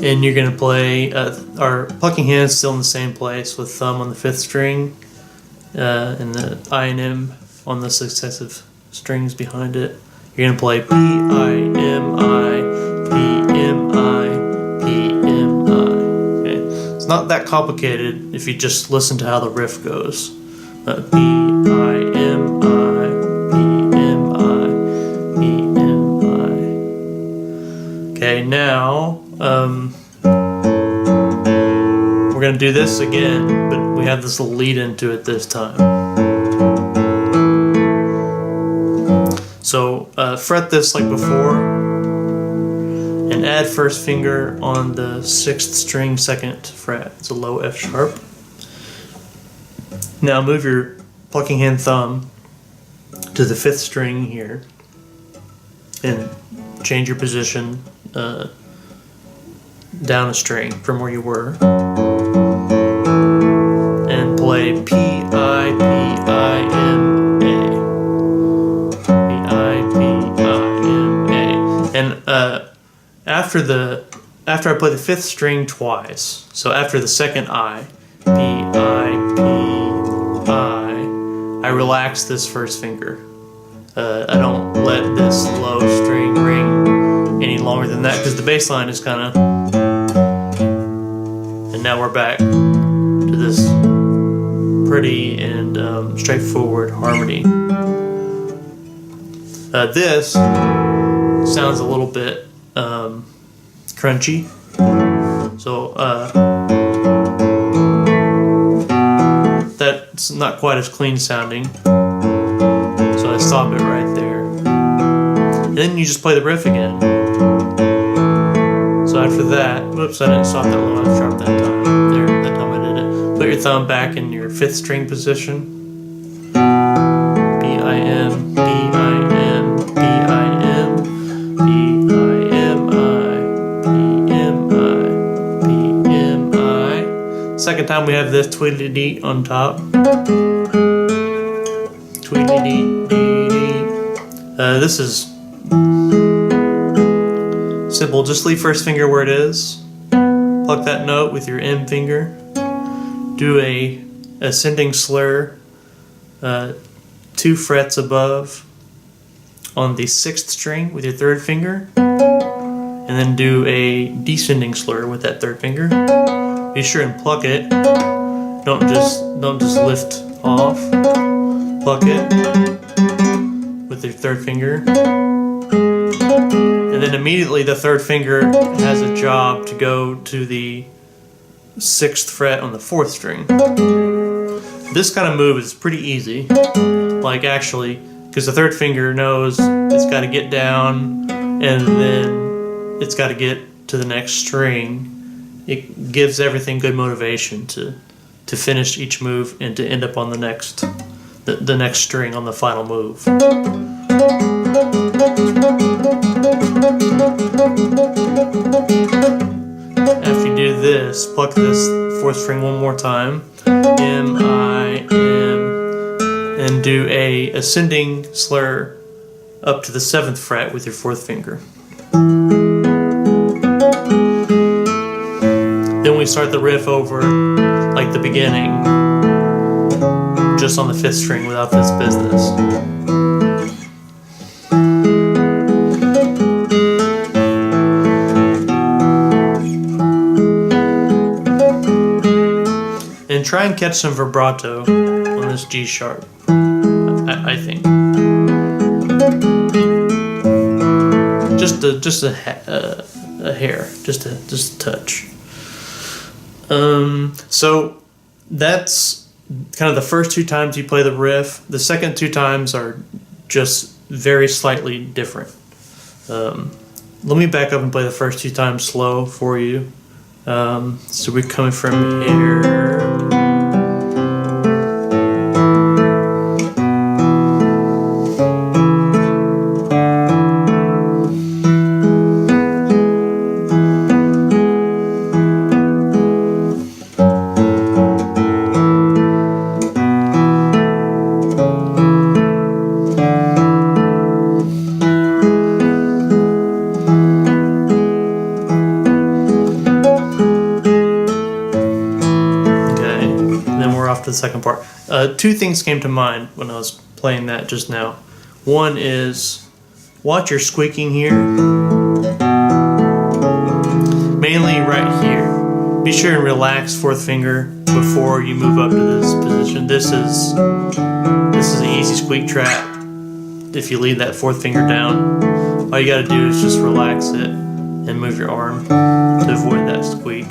S1: And you're going to play, our plucking hand is still in the same place with thumb on the 5th string. And the I and M on the successive strings behind it. You're going to play P-I-M-I, P-M-I, P-M-I. Okay. It's not that complicated if you just listen to how the riff goes. P-I-M-I, P-M-I, P-M-I. Okay, now we're going to do this again, but we have this little lead into it this time. So fret this like before, and add 1st finger on the 6th string 2nd fret. It's a low F sharp. Now move your plucking hand thumb to the 5th string here and change your position down a string from where you were and play P-I-P-I-M-A. P-I-P-I-M-A. And after I play the 5th string twice, so after the second I, P-I-P-I, I relax this first finger. I don't let this low string ring any longer than that because the bass line is kind of... And now we're back to this pretty and straightforward harmony. This sounds a little bit crunchy, so that's not quite as clean sounding, so I stop it right there. And then you just play the riff again. So after that, whoops, I didn't stop that low F sharp that time. There, that time I did it. Put your thumb back in your 5th string position. B-I-M, B-I-M, B-I-M, B-I-M-I, B-M-I, B-M-I. Second time we have this tweedledee on top. Tweedledee-dee-dee. This is simple. Just leave first finger where it is. Pluck that note with your M finger. Do a ascending slur 2 frets above on the 6th string with your 3rd finger, and then do a descending slur with that 3rd finger. Be sure and pluck it. Don't just lift off. Pluck it with your 3rd finger. And then immediately the 3rd finger has a job to go to the 6th fret on the 4th string. This kind of move is pretty easy, like actually, because the 3rd finger knows it's got to get down and then it's got to get to the next string. It gives everything good motivation to finish each move and to end up on the next string on the final move. After you do this, pluck this 4th string one more time, M, I, M, and do a ascending slur up to the 7th fret with your 4th finger. Then we start the riff over like the beginning, just on the 5th string without this business. And try and catch some vibrato on this G sharp, I think. Just a hair, just a touch. So that's kind of the first 2 times you play the riff. The second 2 times are just very slightly different. Let me back up and play the first 2 times slow for you. So we're coming from here. The second part. 2 things came to mind when I was playing that just now. One is, watch your squeaking here. Mainly right here. Be sure and relax 4th finger before you move up to this position. This is an easy squeak track. If you leave that 4th finger down, all you gotta do is just relax it and move your arm to avoid that squeak.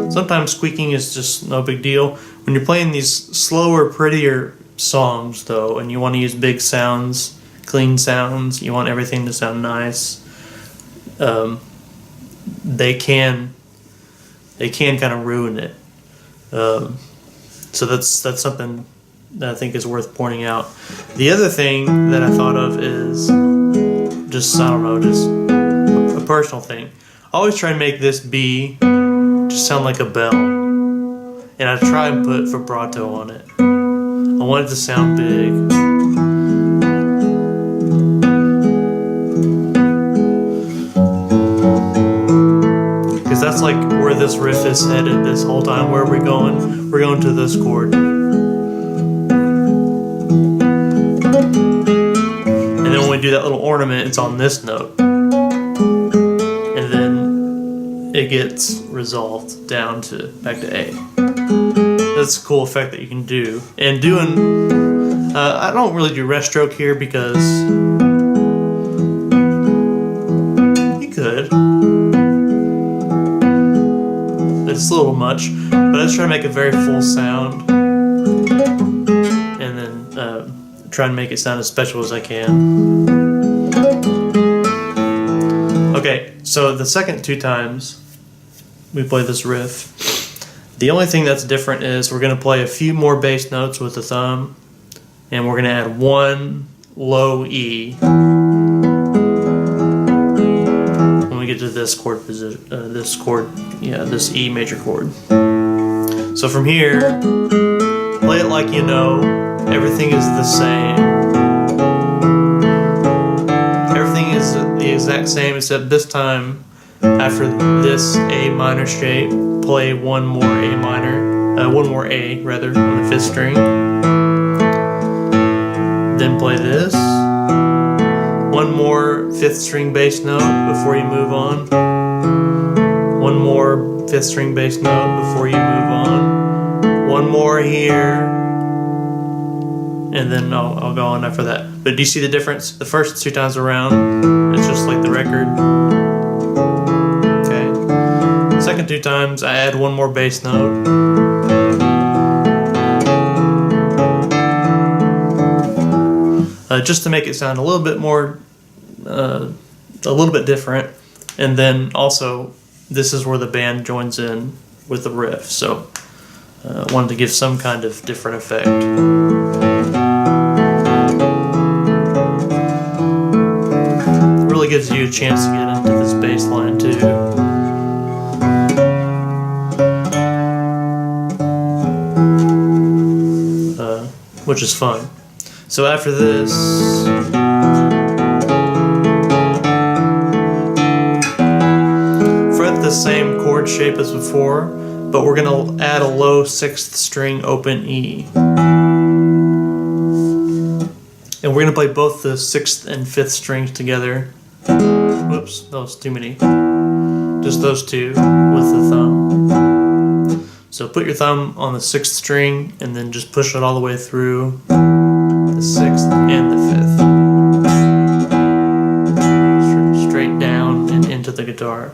S1: Sometimes squeaking is just no big deal. When you're playing these slower, prettier songs, though, and you want to use big sounds, clean sounds, you want everything to sound nice, they can kind of ruin it. So that's something that I think is worth pointing out. The other thing that I thought of is just, I don't know, just a personal thing. I always try and make this B just sound like a bell, and I try and put vibrato on it. I want it to sound big. Because that's like where this riff is headed this whole time. Where are we going? We're going to this chord. And then when we do that little ornament, it's on this note. And then it gets resolved down to back to A. That's a cool effect that you can do. And doing, I don't really do rest stroke here because you could. It's a little much, but I just try to make a very full sound, and then try and make it sound as special as I can. Okay, so the second 2 times we play this riff, the only thing that's different is we're going to play a few more bass notes with the thumb, and we're going to add 1 low E when we get to this chord position, this E major chord. So from here, play it like you know everything is the same. Everything is the exact same, except this time, after this A minor shape, play one more A on the 5th string. Then play this. 1 more 5th string bass note before you move on. 1 more 5th string bass note before you move on. 1 more here. And then I'll go on after that. But do you see the difference? The first 2 times around, it's just like the record. Okay. Second 2 times, I add 1 more bass note. Just to make it sound a little bit more, a little bit different. And then also, this is where the band joins in with the riff. So I wanted to give some kind of different effect. It really gives you a chance to get into this bass line too. Which is fun. So after this, fret the same chord shape as before, but we're going to add a low 6th string open E. And we're going to play both the 6th and 5th strings together. Whoops, that was too many. Just those 2 with the thumb. So put your thumb on the 6th string and then just push it all the way through the 6th and the 5th. Straight down and into the guitar.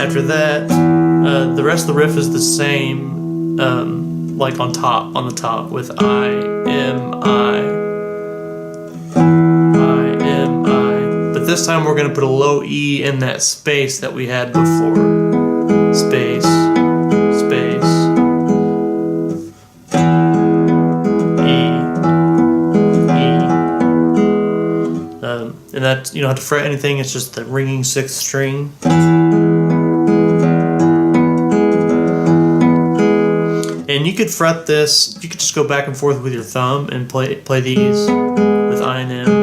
S1: After that, the rest of the riff is the same, like on the top with I, M, I. But this time we're going to put a low E in that space that we had before. Space, space, E, E. And that, you don't have to fret anything, it's just the ringing 6th string. And you could fret this, you could just go back and forth with your thumb and play these with I and M.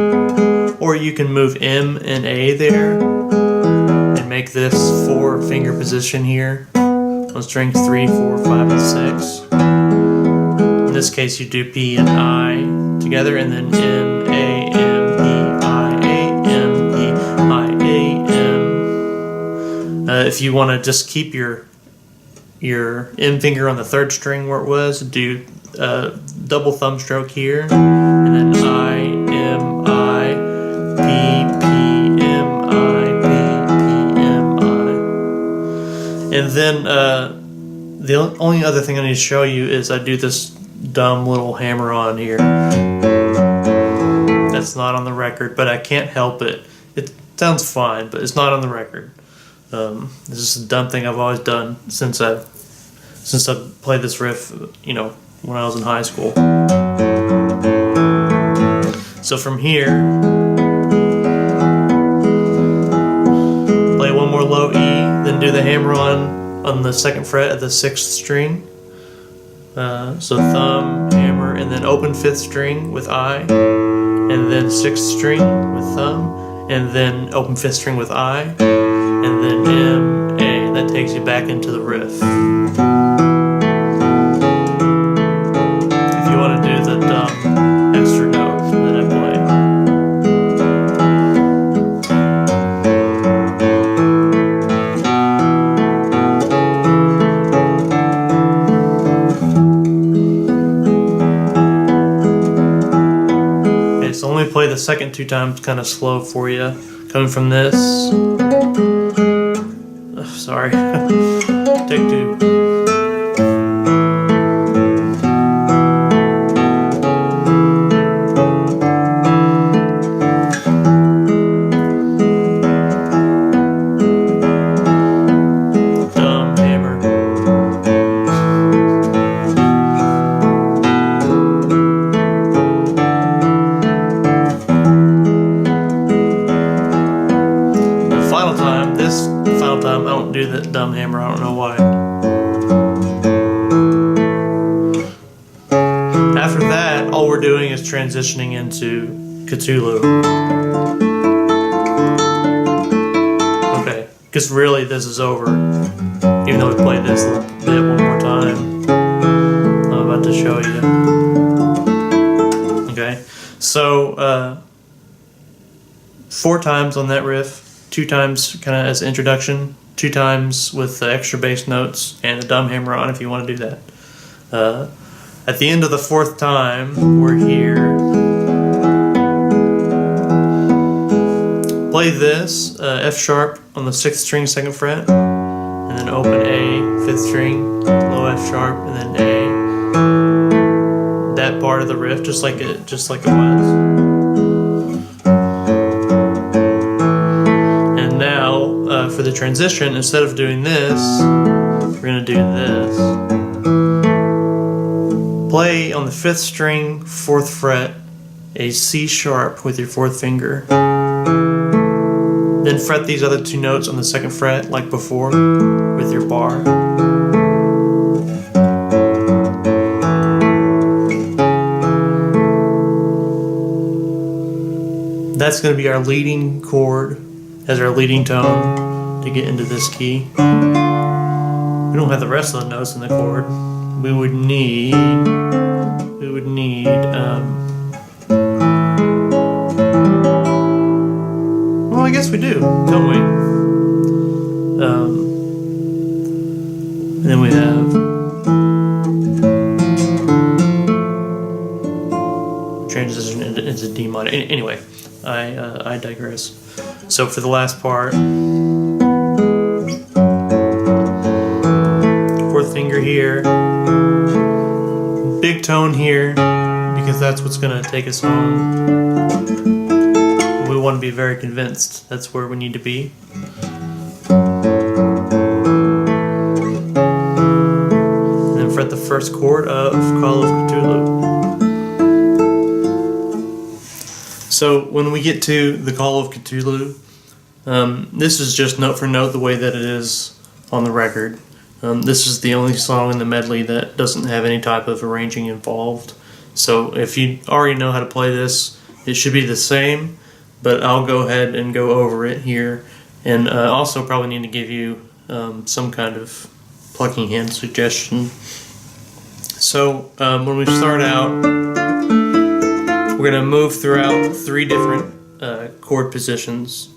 S1: Or you can move M and A there and make this 4-finger position here on strings 3, 4, 5, and 6. In this case you do P and I together, and then M, A, M, E, I, A, M, E, I, A, M. If you want to just keep your M finger on the 3rd string where it was, do double thumb stroke here, and then I, M, I, P, P, M, I, P, P, M, I. And then the only other thing I need to show you is I do this dumb little hammer on here. That's not on the record, but I can't help it. It sounds fine, but it's not on the record. This is a dumb thing I've always done since I played this riff, you know, when I was in high school. So from here, play one more low E, then do the hammer on the 2nd fret of the 6th string. So thumb, hammer, and then open 5th string with I, and then 6th string with thumb, and then open 5th string with I, and then M, A. That takes you back into the riff. If you want to do the dumb extra note that I play. Okay, so let me play the second 2 times kind of slow for you. Coming from this. Sorry. Take 2. Dumb hammer. The final time, I don't do that dumb hammer, I don't know why. After that, all we're doing is transitioning into Cthulhu. Okay, because really this is over. Even though we played this a little bit one more time. I'm about to show you. Okay, so 4 times on that riff. 2 times kind of as an introduction, 2 times with the extra bass notes and a dumb hammer on if you want to do that. At the end of the 4th time, we're here. Play this, F sharp on the 6th string, 2nd fret, and then open A, 5th string, low F sharp, and then A. That part of the riff, just like it was. For the transition, instead of doing this, we're going to do this. Play on the 5th string, 4th fret, a C sharp with your 4th finger. Then fret these other 2 notes on the 2nd fret like before with your bar. That's going to be our leading chord as our leading tone to get into this key. We don't have the rest of the notes in the chord. We would need well, I guess we do, don't we? And then we have transition into D minor. Anyway, I digress. So for the last part, 4th finger here, big tone here, because that's what's going to take us home. We want to be very convinced that's where we need to be. And then fret the 1st chord of Call of Cthulhu. So when we get to the Call of Cthulhu, this is just note for note the way that it is on the record. This is the only song in the medley that doesn't have any type of arranging involved. So if you already know how to play this, it should be the same, but I'll go ahead and go over it here. And also probably need to give you some kind of plucking hand suggestion. So when we start out, we're going to move throughout 3 different chord positions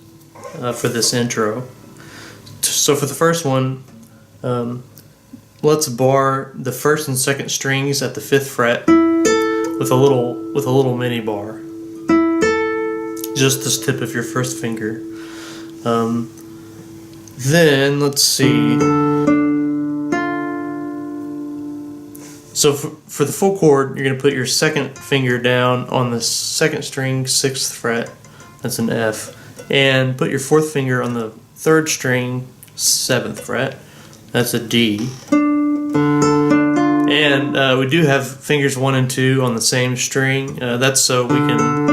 S1: for this intro. So for the first one, let's bar the 1st and 2nd strings at the 5th fret with a little mini bar. Just this tip of your 1st finger. Then let's see. So for the full chord, you're going to put your 2nd finger down on the 2nd string, 6th fret. That's an F. And put your 4th finger on the 3rd string, 7th fret. That's a D. And we do have fingers 1 and 2 on the same string. That's so we can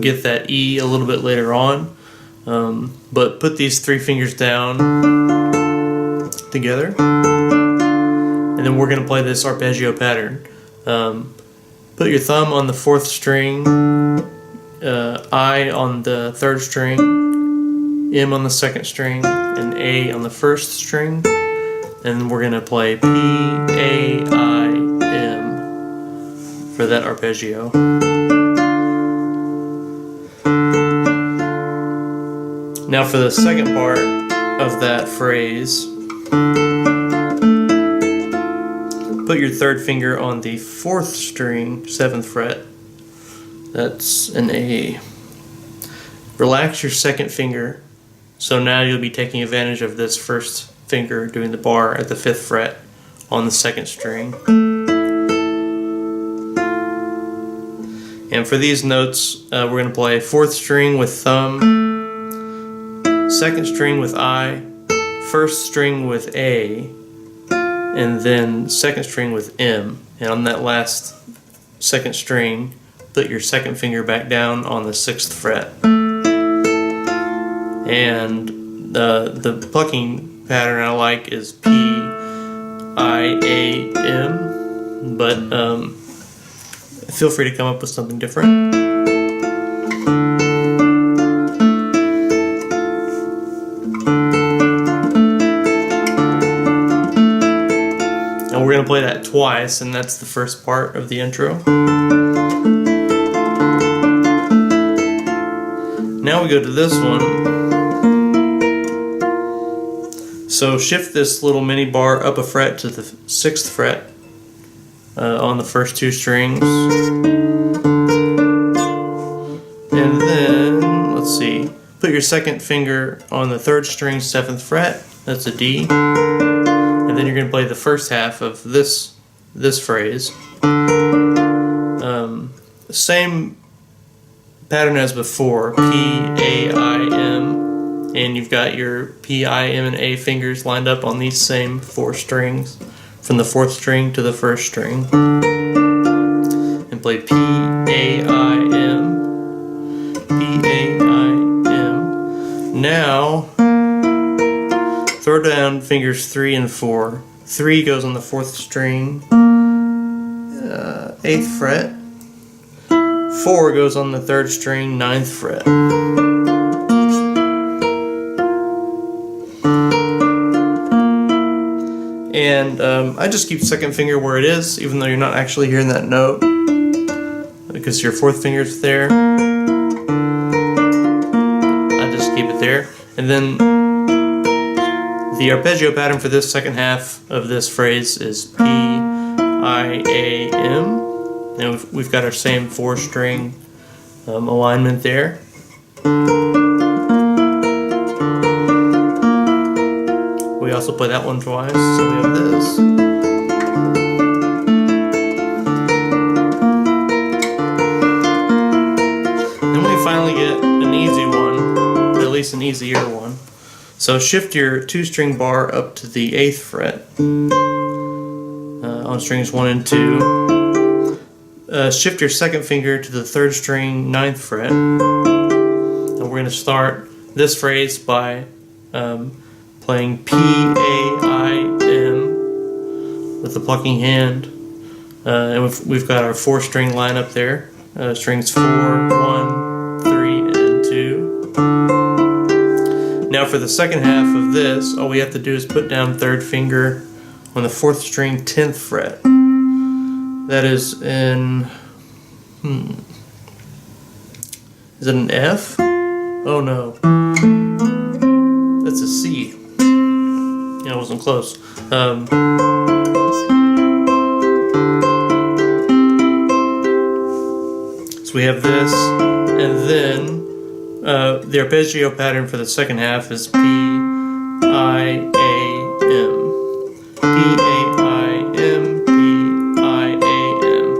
S1: get that E a little bit later on. But put these 3 fingers down together, and then we're going to play this arpeggio pattern. Put your thumb on the 4th string, I on the 3rd string, M on the 2nd string, and A on the 1st string, and we're going to play P, A, I, M for that arpeggio. Now for the second part of that phrase, put your 3rd finger on the 4th string, 7th fret. That's an A. Relax your 2nd finger. So now you'll be taking advantage of this 1st finger doing the bar at the 5th fret on the 2nd string. And for these notes, we're going to play 4th string with thumb, 2nd string with I, 1st string with A, and then 2nd string with M. And on that last 2nd string, put your 2nd finger back down on the 6th fret. And the plucking pattern I like is P, I, A, M, but feel free to come up with something different. And we're going to play that twice, and that's the first part of the intro. Now we go to this one. So shift this little mini bar up a fret to the 6th fret on the first 2 strings. And then, let's see, put your 2nd finger on the 3rd string, 7th fret. That's a D. And then you're going to play the first half of this phrase. Same pattern as before, P, A, I, M. And you've got your P, I, M, and A fingers lined up on these same 4 strings from the 4th string to the 1st string. And play P, A, I, M, P, A, I, M. Now, throw down fingers 3 and 4. 3 goes on the 4th string, 8th fret. 4 goes on the 3rd string, 9th fret. And I just keep 2nd finger where it is, even though you're not actually hearing that note, because your 4th finger's there. I just keep it there. And then the arpeggio pattern for this second half of this phrase is P, I, A, M. And we've got our same 4-string alignment there. We also play that one twice, so we have this. Then we finally get an easy one, or at least an easier one. So shift your 2-string bar up to the 8th fret on strings 1 and 2. Shift your 2nd finger to the 3rd string, 9th fret. And we're going to start this phrase by playing P, A, I, M with the plucking hand. And we've got our 4-string line up there. Strings 4, 1, 3, and 2. Now for the second half of this, all we have to do is put down 3rd finger on the 4th string, 10th fret. That is in, is it an F? Oh no. That's a C. Yeah, I wasn't close. So we have this, and then the arpeggio pattern for the second half is P, I, A, M. P, A, I, M, P, I, A, M.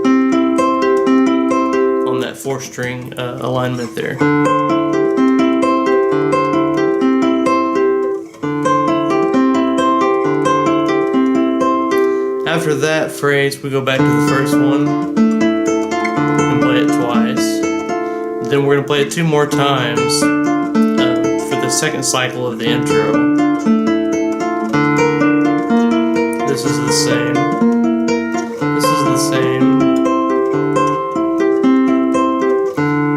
S1: On that 4-string alignment there. After that phrase, we go back to the first one and play it twice. Then we're going to play it 2 more times for the second cycle of the intro. This is the same. This is the same.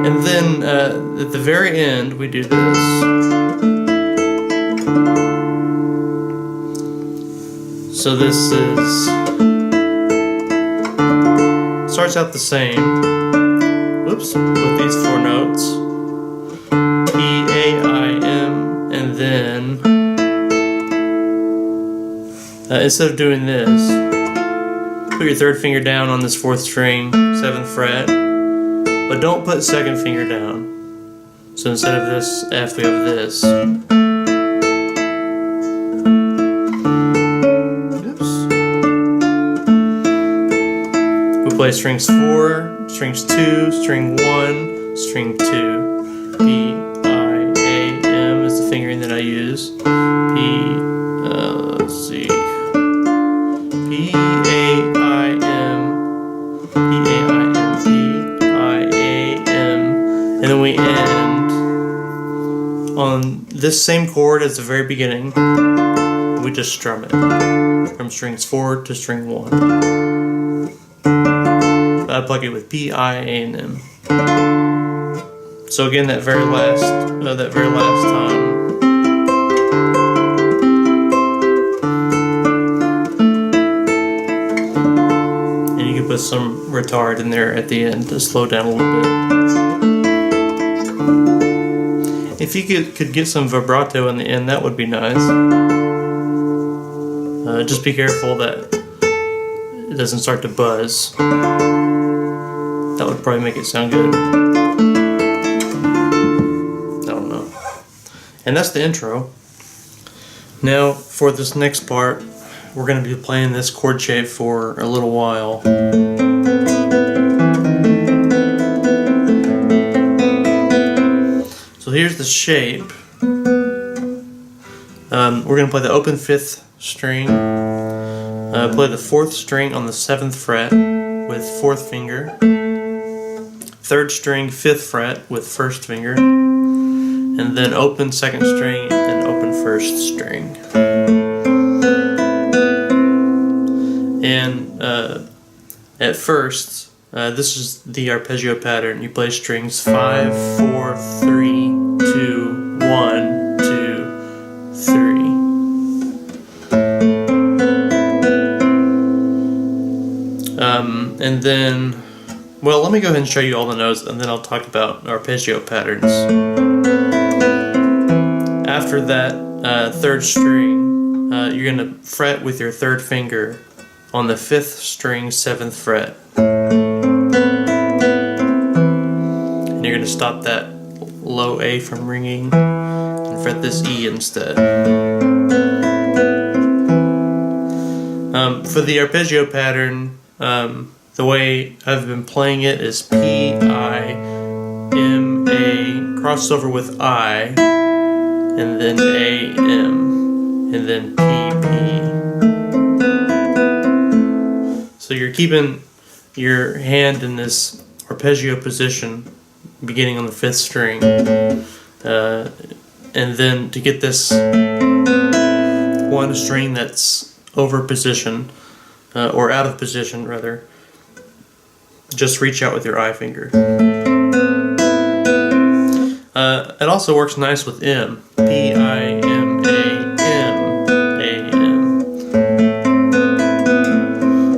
S1: And then at the very end, we do this. So this starts out the same. Whoops, with these 4 notes. E, A, I, M, and then instead of doing this, put your 3rd finger down on this 4th string, 7th fret, but don't put 2nd finger down. So instead of this F, we have this. Play strings 4, strings 2, string 1, string 2. P, I, A, M is the fingering that I use. Let's see. P, A, I, M, P, A, I, M, P, I, A, M. And then we end on this same chord as the very beginning. We just strum it from strings 4 to string 1. I plug it with P, I, A, and M. So again, that very last time. And you can put some retard in there at the end to slow down a little bit. If you could get some vibrato in the end, that would be nice. Just be careful that it doesn't start to buzz. That would probably make it sound good. I don't know. And that's the intro. Now, for this next part, we're going to be playing this chord shape for a little while. So here's the shape. We're going to play the open 5th string. Play the 4th string on the 7th fret with 4th finger. 3rd string, 5th fret with 1st finger, and then open 2nd string and open 1st string. And at first, this is the arpeggio pattern. You play strings 5, 4, 3, 2, 1, 2, 3. And then, well, let me go ahead and show you all the notes, and then I'll talk about arpeggio patterns. After that 3rd string, you're going to fret with your 3rd finger on the 5th string, 7th fret. And you're going to stop that low A from ringing and fret this E instead. For the arpeggio pattern, the way I've been playing it is P, I, M, A, crossed over with I, and then A, M, and then P, P. So you're keeping your hand in this arpeggio position, beginning on the 5th string, and then to get this one string that's over position, or out of position rather, just reach out with your I finger. It also works nice with M. P, I, M, A, M, A, M.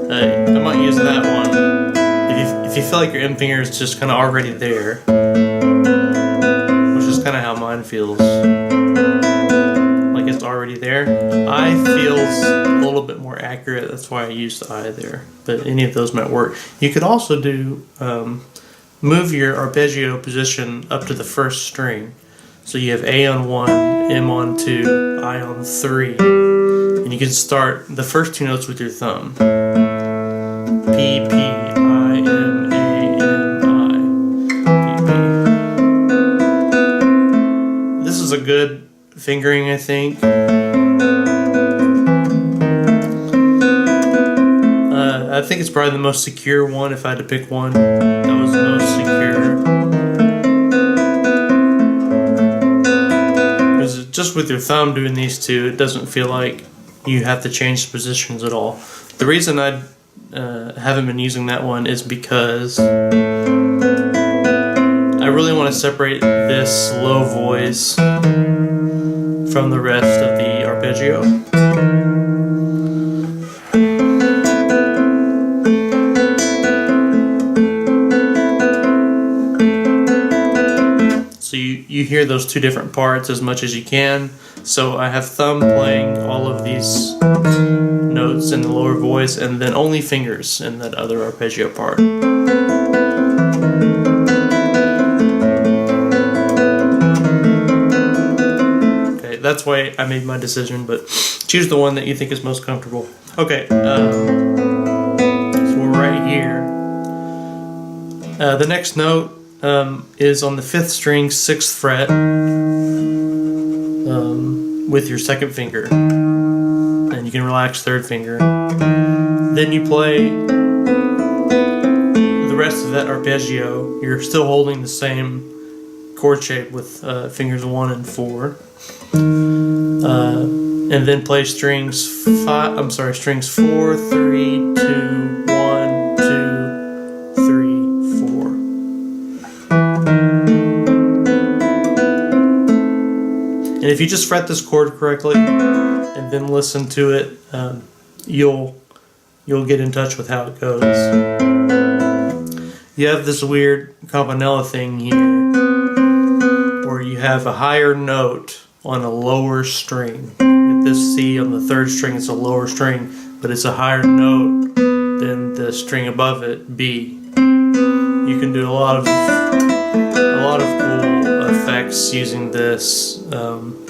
S1: I might use that one. If you feel like your M finger is just kind of already there, which is kind of how mine feels. Like it's already there. I feels a little bit more accurate, that's why I used I there. But any of those might work. You could also do move your arpeggio position up to the 1st string. So you have A on 1, M on 2, I on 3. And you can start the first 2 notes with your thumb. P, P, I, M, A, M, I. P, P. This is a good fingering, I think. think it's probably the most secure one. If I had to pick one that was the most secure, because just with your thumb doing these two, it doesn't feel like you have to change the positions at all. The reason I haven't been using that one is because I really want to separate this low voice from the rest of the arpeggio. So you hear those two different parts as much as you can. So I have thumb playing all of these notes in the lower voice, and then only fingers in that other arpeggio part. Okay, that's why I made my decision, but choose the one that you think is most comfortable. Okay, so we're right here. The next note is on the 5th string, 6th fret, with your 2nd finger, and you can relax 3rd finger. Then you play the rest of that arpeggio. You're still holding the same chord shape with fingers 1 and 4, and then play strings 4, 3, 2, 1, 2, 3, 4. And if you just fret this chord correctly and then listen to it, you'll get in touch with how it goes. You have this weird campanella thing here, where you have a higher note on a lower string. With this C on the 3rd string, it's a lower string, but it's a higher note than the string above it, B. You can do a lot of cool effects using this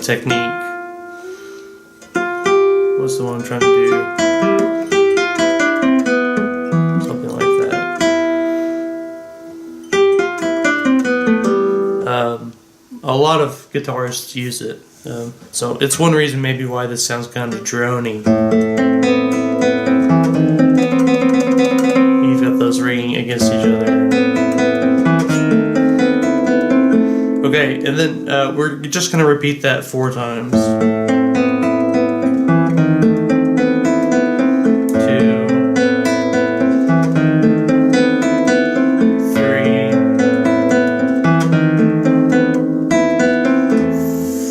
S1: technique. What's the one I'm trying to do? Something like that. A lot of guitarists use it, so it's one reason maybe why this sounds kind of drony. You've got those ringing against each other. Okay, and then we're just going to repeat that 4 times.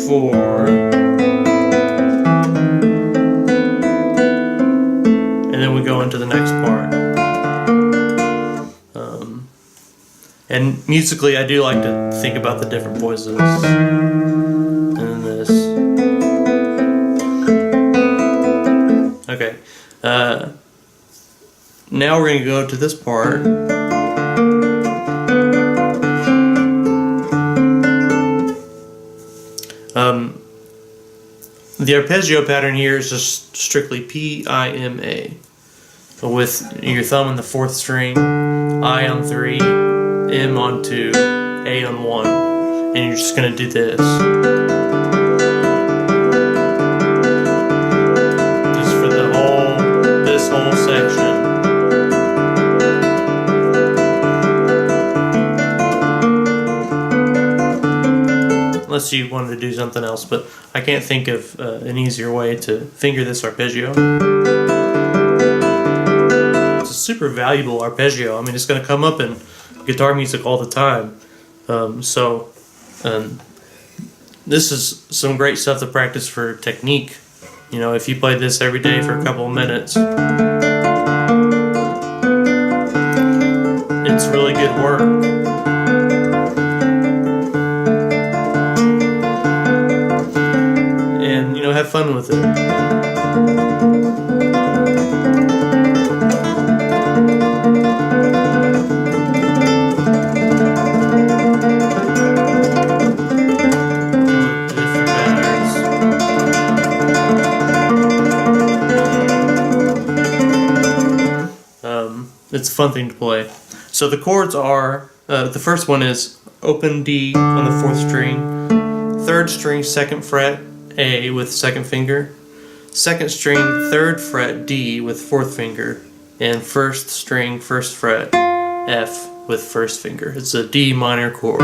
S1: 4, and then we go into the next part. And musically, I do like to think about the different voices. And then this. Okay. Now we're going to go to this part. The arpeggio pattern here is just strictly P-I-M-A, with your thumb on the 4th string, I on 3, M on 2, A on 1, and you're just going to do this. Just for this whole section. Unless you wanted to do something else, but I can't think of an easier way to finger this arpeggio. It's a super valuable arpeggio. I mean, it's going to come up in guitar music all the time. This is some great stuff to practice for technique. You know, if you play this every day for a couple of minutes, it's really good work. Have fun with it. It's a fun thing to play. So the chords are, the first one is open D on the 4th string, 3rd string 2nd fret A with 2nd finger, 2nd string 3rd fret D with 4th finger, and first string, first fret, F with first finger. It's a D minor chord.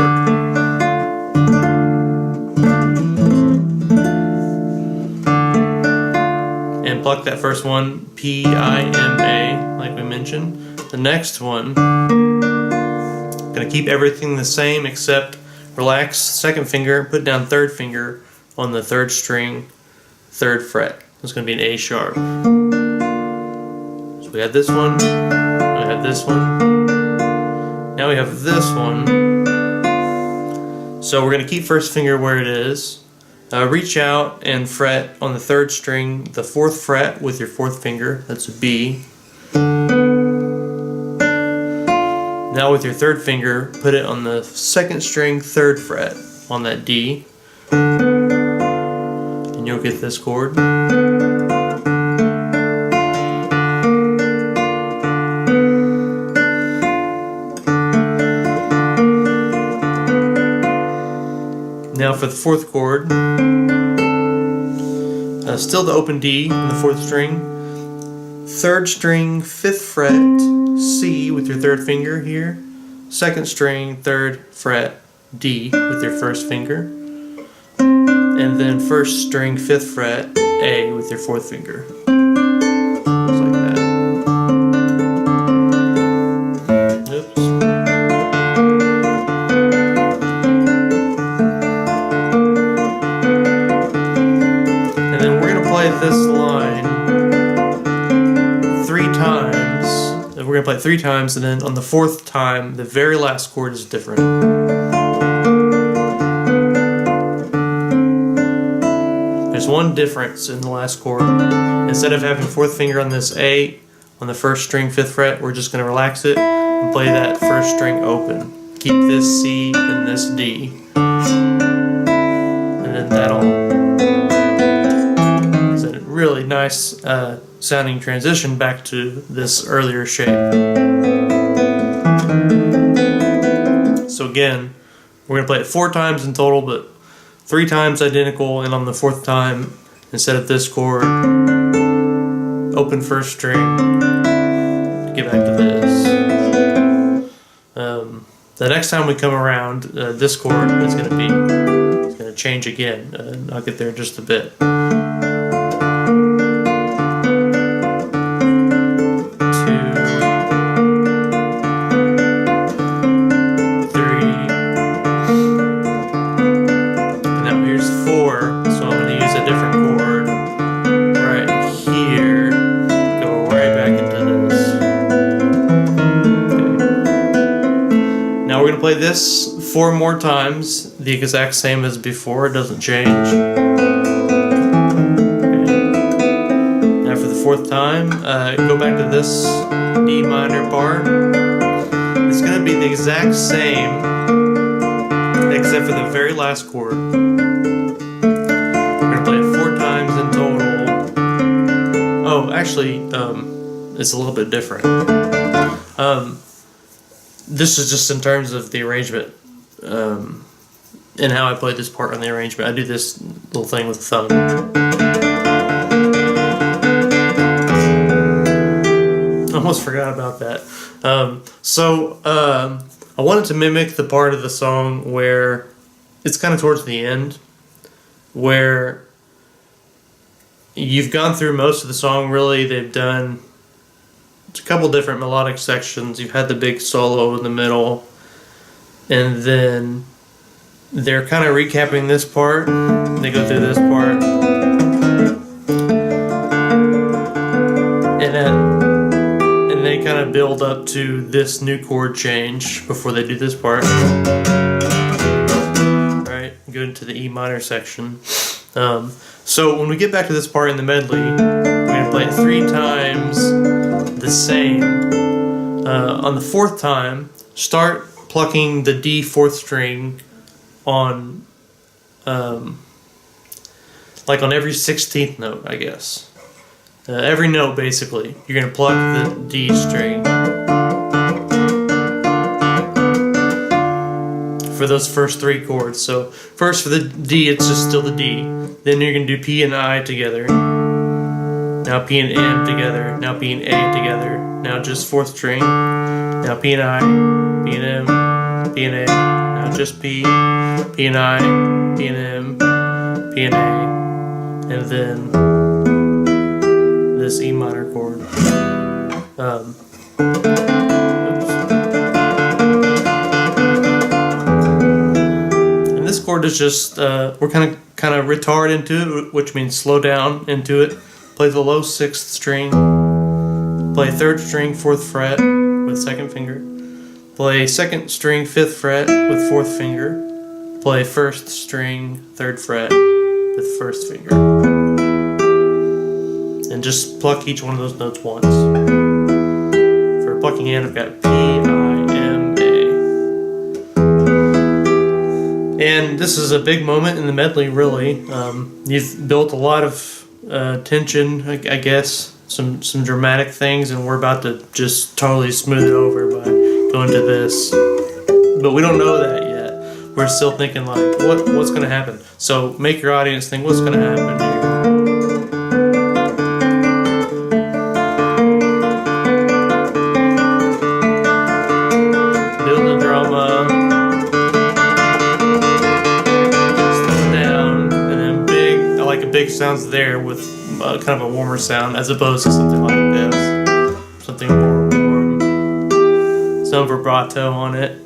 S1: And pluck that first one, P-I-M-A, like we mentioned. The next one, gonna keep everything the same except relax second finger, put down third finger on the third string, third fret. It's gonna be an A sharp. So we have this one, we have this one, now we have this one. So we're gonna keep first finger where it is. Reach out and fret on the third string, the fourth fret with your fourth finger, that's a B. Now with your third finger, put it on the second string, third fret on that D, and you'll get this chord. Now for the fourth chord, still the open D on the fourth string, third string, fifth fret, C with your third finger here, second string, third fret, D with your first finger, and then first string, fifth fret, A with your fourth finger. Just like that. Oops. And then we're going to play this line 3 times. We're going to play it 3 times, and then on the 4th time, the very last chord is different. There's one difference in the last chord. Instead of having 4th finger on this A on the first string, 5th fret, we're just going to relax it and play that first string open. Keep this C and this D. And then that'll... It's a really nice sounding transition back to this earlier shape. So again, we're going to play it 4 times in total, but 3 times identical, and on the 4th time, instead of this chord, open first string to get back to this. The next time we come around, this chord is going to change again. I'll get there in just a bit. We're going to play this 4 more times, the exact same as before, it doesn't change. Okay. Now for the 4th time, go back to this D minor part. It's going to be the exact same, except for the very last chord. We're going to play it 4 times in total. Oh, actually, it's a little bit different. This is just in terms of the arrangement and how I play this part on the arrangement. I do this little thing with the thumb. Almost forgot about that. I wanted to mimic the part of the song where it's kind of towards the end, where you've gone through most of the song. Really, they've done a couple different melodic sections. You've had the big solo in the middle, and then they're kind of recapping this part. They go through this part, and they kind of build up to this new chord change before they do this part. Alright, go into the E minor section. So when we get back to this part in the medley, we're going to play it 3 times the same. On the 4th time, start plucking the D 4th string on like on every 16th note, I guess. Every note, basically, you're going to pluck the D string for those first 3 chords. So first for the D, it's just still the D. Then you're going to do P and I together. Now P and M together. Now P and A together. Now just 4th string. Now P and I, P and M, P and A. Now just P, P and I, P and M, P and A. And then this E minor chord. And this chord is just we're kind of retard into it, which means slow down into it. Play the low 6th string. Play 3rd string 4th fret with 2nd finger. Play 2nd string 5th fret with 4th finger. Play 1st string 3rd fret with 1st finger. And just pluck each one of those notes once. For a plucking hand, I've got P, I, M, A. And this is a big moment in the medley, really. You've built a lot of tension, I guess, some dramatic things, and we're about to just totally smooth it over by going to this. But we don't know that yet. We're still thinking like, what's going to happen? So make your audience think, what's going to happen here? Build the drama. Slow down, and then big. I like a big sounds there with kind of a warmer sound as opposed to something like this. Something more warm. Some vibrato on it.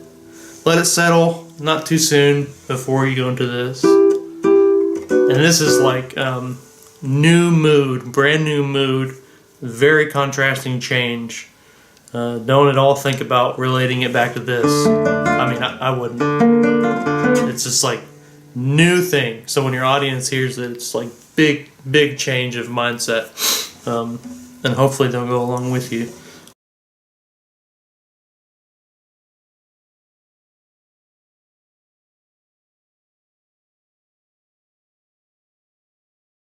S1: Let it settle, not too soon before you go into this. And this is like new mood, brand new mood, very contrasting change. Don't at all think about relating it back to this. I mean, I wouldn't. It's just like new thing. So when your audience hears it, it's like big change of mindset, and hopefully they'll go along with you.